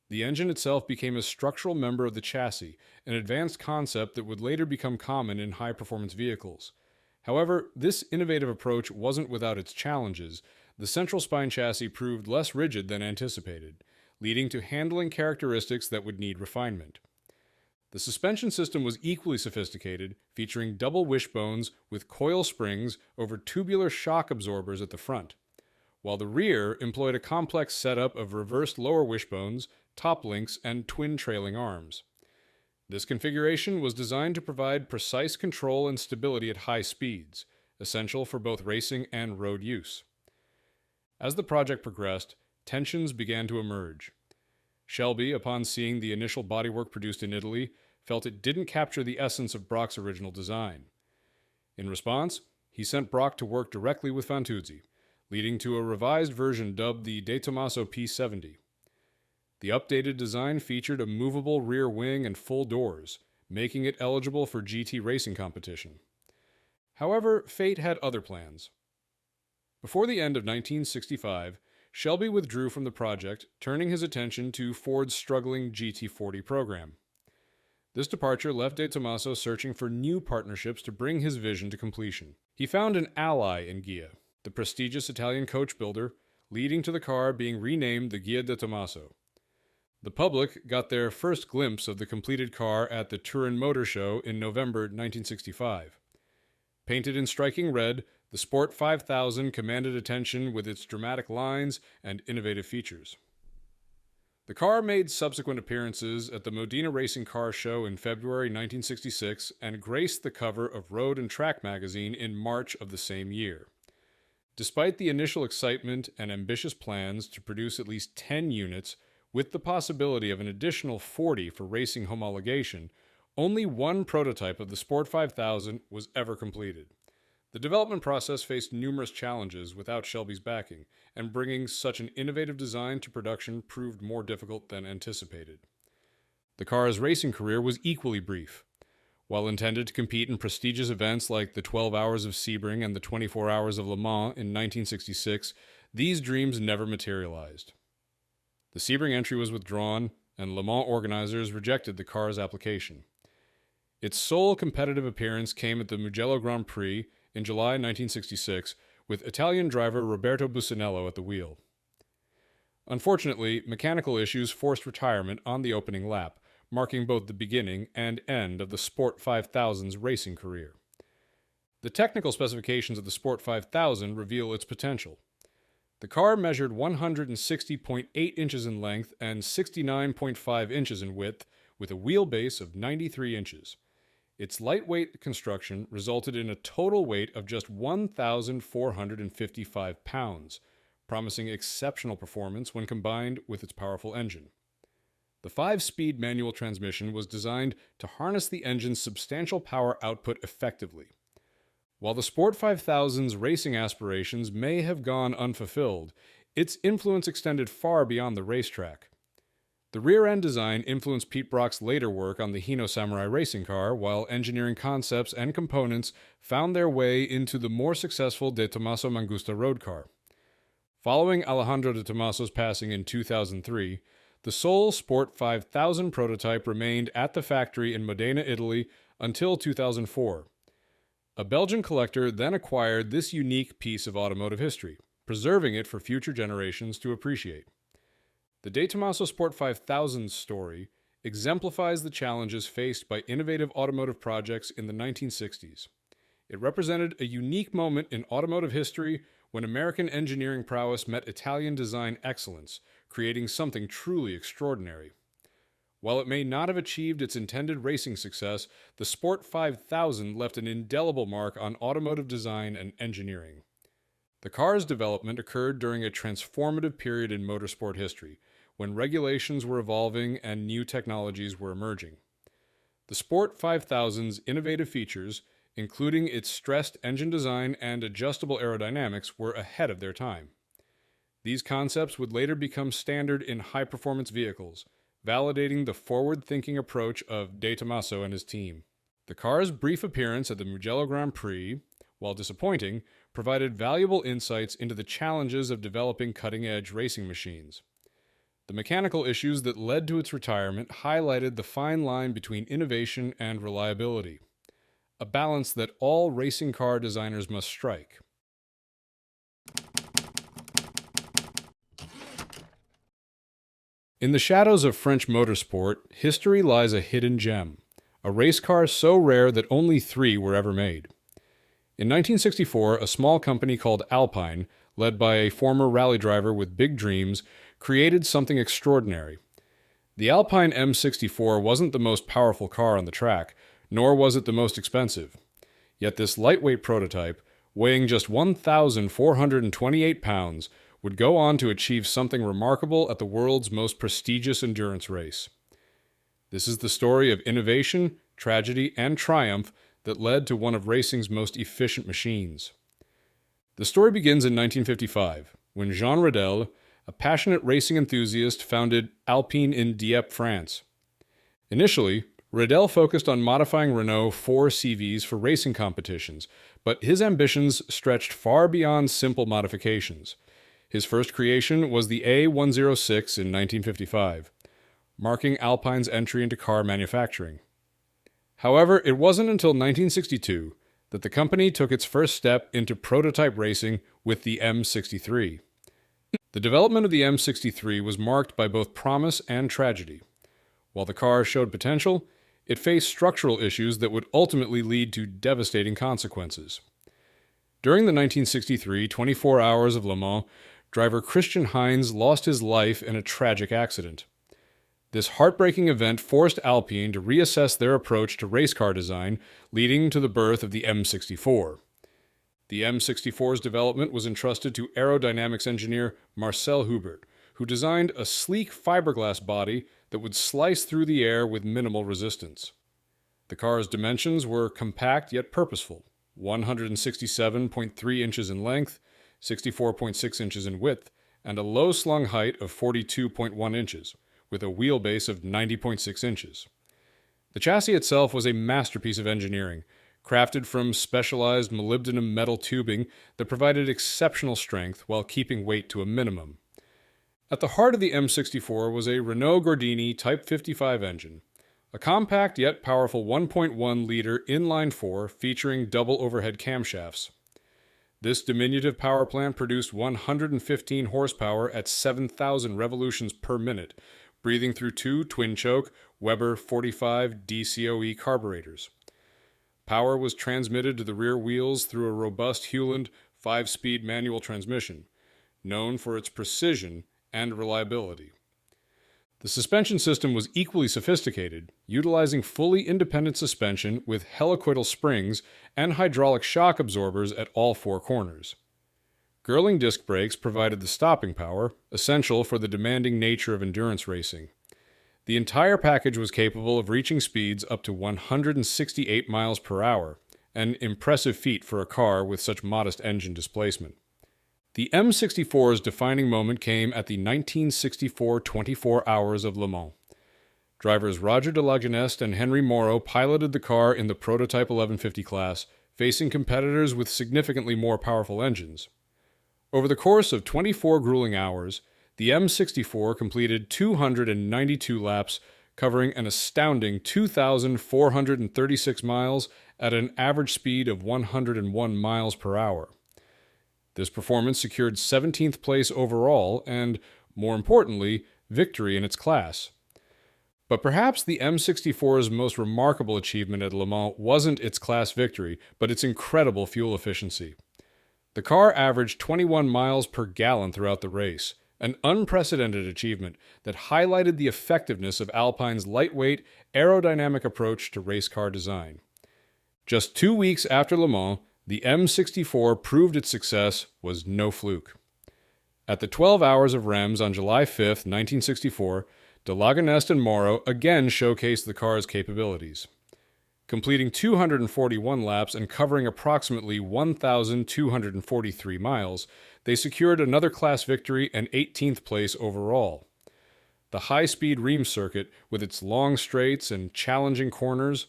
The engine itself became a structural member of the chassis, an advanced concept that would later become common in high-performance vehicles. However, this innovative approach wasn't without its challenges. The central spine chassis proved less rigid than anticipated, leading to handling characteristics that would need refinement. The suspension system was equally sophisticated, featuring double wishbones with coil springs over tubular shock absorbers at the front, while the rear employed a complex setup of reversed lower wishbones, top links, and twin trailing arms. This configuration was designed to provide precise control and stability at high speeds, essential for both racing and road use. As the project progressed, tensions began to emerge. Shelby, upon seeing the initial bodywork produced in Italy, felt it didn't capture the essence of Brock's original design. In response, he sent Brock to work directly with Fantuzzi, leading to a revised version dubbed the De Tomaso P70. The updated design featured a movable rear wing and full doors, making it eligible for GT racing competition. However, fate had other plans. Before the end of 1965, Shelby withdrew from the project, turning his attention to Ford's struggling GT40 program. This departure left De Tomaso searching for new partnerships to bring his vision to completion. He found an ally in Ghia, the prestigious Italian coach builder, leading to the car being renamed the Ghia de Tomaso. The public got their first glimpse of the completed car at the Turin Motor Show in November 1965. Painted in striking red, the Sport 5000 commanded attention with its dramatic lines and innovative features. The car made subsequent appearances at the Modena Racing Car Show in February 1966 and graced the cover of Road and Track magazine in March of the same year. Despite the initial excitement and ambitious plans to produce at least 10 units, with the possibility of an additional 40 for racing homologation, only one prototype of the Sport 5000 was ever completed. The development process faced numerous challenges without Shelby's backing, and bringing such an innovative design to production proved more difficult than anticipated. The car's racing career was equally brief. While intended to compete in prestigious events like the 12 Hours of Sebring and the 24 Hours of Le Mans in 1966, these dreams never materialized. The Sebring entry was withdrawn, and Le Mans organizers rejected the car's application. Its sole competitive appearance came at the Mugello Grand Prix in July 1966, with Italian driver Roberto Busanello at the wheel. Unfortunately, mechanical issues forced retirement on the opening lap, marking both the beginning and end of the Sport 5000's racing career. The technical specifications of the Sport 5000 reveal its potential. The car measured 160.8 inches in length and 69.5 inches in width, with a wheelbase of 93 inches. Its lightweight construction resulted in a total weight of just 1,455 pounds, promising exceptional performance when combined with its powerful engine. The 5-speed manual transmission was designed to harness the engine's substantial power output effectively. While the Sport 5000's racing aspirations may have gone unfulfilled, its influence extended far beyond the racetrack. The rear-end design influenced Pete Brock's later work on the Hino Samurai racing car, while engineering concepts and components found their way into the more successful De Tomaso Mangusta road car. Following Alejandro de Tomaso's passing in 2003, the sole Sport 5000 prototype remained at the factory in Modena, Italy, until 2004. A Belgian collector then acquired this unique piece of automotive history, preserving it for future generations to appreciate. The De Tomaso Sport 5000's story exemplifies the challenges faced by innovative automotive projects in the 1960s. It represented a unique moment in automotive history when American engineering prowess met Italian design excellence, creating something truly extraordinary. While it may not have achieved its intended racing success, the Sport 5000 left an indelible mark on automotive design and engineering. The car's development occurred during a transformative period in motorsport history, when regulations were evolving and new technologies were emerging. The Sport 5000's innovative features, including its stressed engine design and adjustable aerodynamics, were ahead of their time. These concepts would later become standard in high-performance vehicles, validating the forward-thinking approach of De Tomaso and his team. The car's brief appearance at the Mugello Grand Prix, while disappointing, provided valuable insights into the challenges of developing cutting-edge racing machines. The mechanical issues that led to its retirement highlighted the fine line between innovation and reliability, a balance that all racing car designers must strike. In the shadows of French motorsport, history lies a hidden gem, a race car so rare that only 3 were ever made. In 1964, a small company called Alpine, led by a former rally driver with big dreams, created something extraordinary. The Alpine M64 wasn't the most powerful car on the track, nor was it the most expensive. Yet this lightweight prototype, weighing just 1,428 pounds, would go on to achieve something remarkable at the world's most prestigious endurance race. This is the story of innovation, tragedy, and triumph that led to one of racing's most efficient machines. The story begins in 1955, when Jean Redel, a passionate racing enthusiast, founded Alpine in Dieppe, France. Initially, Redel focused on modifying Renault 4 CVs for racing competitions, but his ambitions stretched far beyond simple modifications. His first creation was the A106 in 1955, marking Alpine's entry into car manufacturing. However, it wasn't until 1962 that the company took its first step into prototype racing with the M63. The development of the M63 was marked by both promise and tragedy. While the car showed potential, it faced structural issues that would ultimately lead to devastating consequences. During the 1963 24 Hours of Le Mans, driver Christian Heinz lost his life in a tragic accident. This heartbreaking event forced Alpine to reassess their approach to race car design, leading to the birth of the M64. The M64's development was entrusted to aerodynamics engineer Marcel Hubert, who designed a sleek fiberglass body that would slice through the air with minimal resistance. The car's dimensions were compact yet purposeful, 167.3 inches in length, 64.6 inches in width, and a low-slung height of 42.1 inches, with a wheelbase of 90.6 inches. The chassis itself was a masterpiece of engineering, crafted from specialized molybdenum metal tubing that provided exceptional strength while keeping weight to a minimum. At the heart of the M64 was a Renault Gordini Type 55 engine, a compact yet powerful 1.1-liter inline-4 featuring double overhead camshafts. This diminutive power plant produced 115 horsepower at 7,000 revolutions per minute, breathing through 2 twin-choke Weber 45 DCOE carburetors. Power was transmitted to the rear wheels through a robust Hewland 5-speed manual transmission, known for its precision and reliability. The suspension system was equally sophisticated, utilizing fully independent suspension with helicoidal springs and hydraulic shock absorbers at all 4 corners. Girling disc brakes provided the stopping power, essential for the demanding nature of endurance racing. The entire package was capable of reaching speeds up to 168 miles per hour, an impressive feat for a car with such modest engine displacement. The M64's defining moment came at the 1964 24 Hours of Le Mans. Drivers Roger de la Goneste and Henry Moreau piloted the car in the prototype 1150 class, facing competitors with significantly more powerful engines. Over the course of 24 grueling hours, the M64 completed 292 laps, covering an astounding 2,436 miles at an average speed of 101 miles per hour. This performance secured 17th place overall and, more importantly, victory in its class. But perhaps the M64's most remarkable achievement at Le Mans wasn't its class victory, but its incredible fuel efficiency. The car averaged 21 miles per gallon throughout the race, an unprecedented achievement that highlighted the effectiveness of Alpine's lightweight, aerodynamic approach to race car design. Just 2 weeks after Le Mans, the M64 proved its success was no fluke. At the 12 Hours of Reims on July 5, 1964, de la Goneste and Moreau again showcased the car's capabilities. Completing 241 laps and covering approximately 1,243 miles, they secured another class victory and 18th place overall. The high-speed Reims circuit, with its long straights and challenging corners,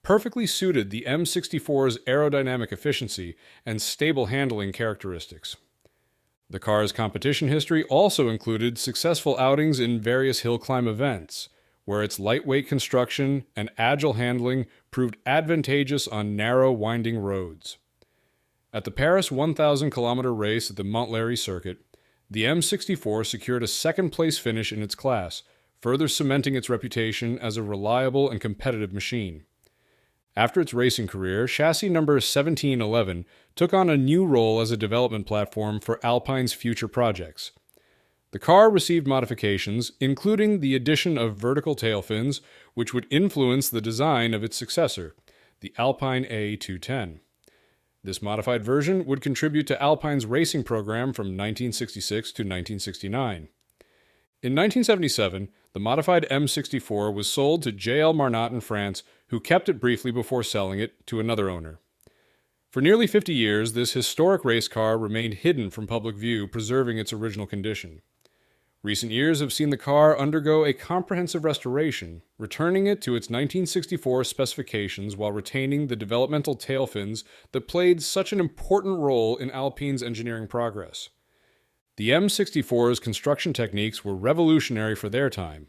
perfectly suited the M64's aerodynamic efficiency and stable handling characteristics. The car's competition history also included successful outings in various hill climb events, where its lightweight construction and agile handling proved advantageous on narrow, winding roads. At the Paris 1,000-kilometer race at the Montlhéry circuit, the M64 secured a second-place finish in its class, further cementing its reputation as a reliable and competitive machine. After its racing career, chassis number 1711 took on a new role as a development platform for Alpine's future projects. The car received modifications, including the addition of vertical tail fins, which would influence the design of its successor, the Alpine A210. This modified version would contribute to Alpine's racing program from 1966 to 1969. In 1977, the modified M64 was sold to J.L. Marnot in France, who kept it briefly before selling it to another owner. For nearly 50 years, this historic race car remained hidden from public view, preserving its original condition. Recent years have seen the car undergo a comprehensive restoration, returning it to its 1964 specifications while retaining the developmental tail fins that played such an important role in Alpine's engineering progress. The M64's construction techniques were revolutionary for their time.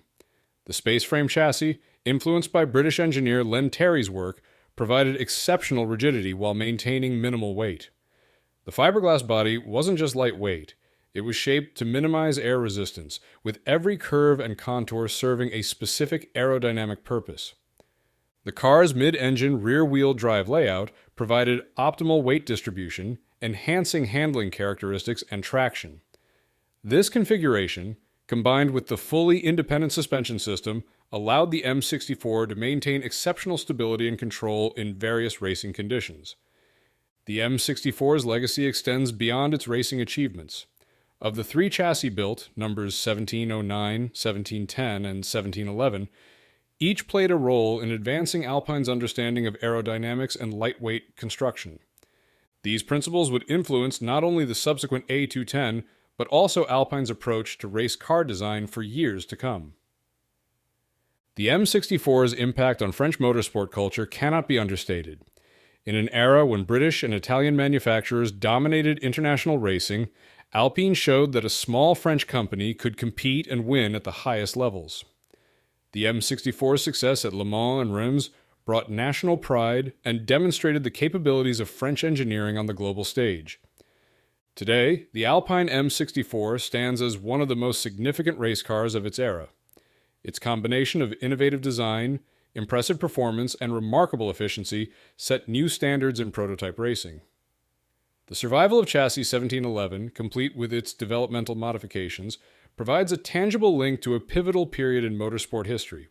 The space frame chassis, influenced by British engineer Len Terry's work, provided exceptional rigidity while maintaining minimal weight. The fiberglass body wasn't just lightweight. It was shaped to minimize air resistance, with every curve and contour serving a specific aerodynamic purpose. The car's mid-engine rear-wheel drive layout provided optimal weight distribution, enhancing handling characteristics and traction. This configuration, combined with the fully independent suspension system, allowed the M64 to maintain exceptional stability and control in various racing conditions. The M64's legacy extends beyond its racing achievements. Of the 3 chassis built, numbers 1709, 1710, and 1711, each played a role in advancing Alpine's understanding of aerodynamics and lightweight construction. These principles would influence not only the subsequent A210, but also Alpine's approach to race car design for years to come. The M64's impact on French motorsport culture cannot be understated. In an era when British and Italian manufacturers dominated international racing, Alpine showed that a small French company could compete and win at the highest levels. The M64's success at Le Mans and Reims brought national pride and demonstrated the capabilities of French engineering on the global stage. Today, the Alpine M64 stands as one of the most significant race cars of its era. Its combination of innovative design, impressive performance, and remarkable efficiency set new standards in prototype racing. The survival of chassis 1711, complete with its developmental modifications, provides a tangible link to a pivotal period in motorsport history.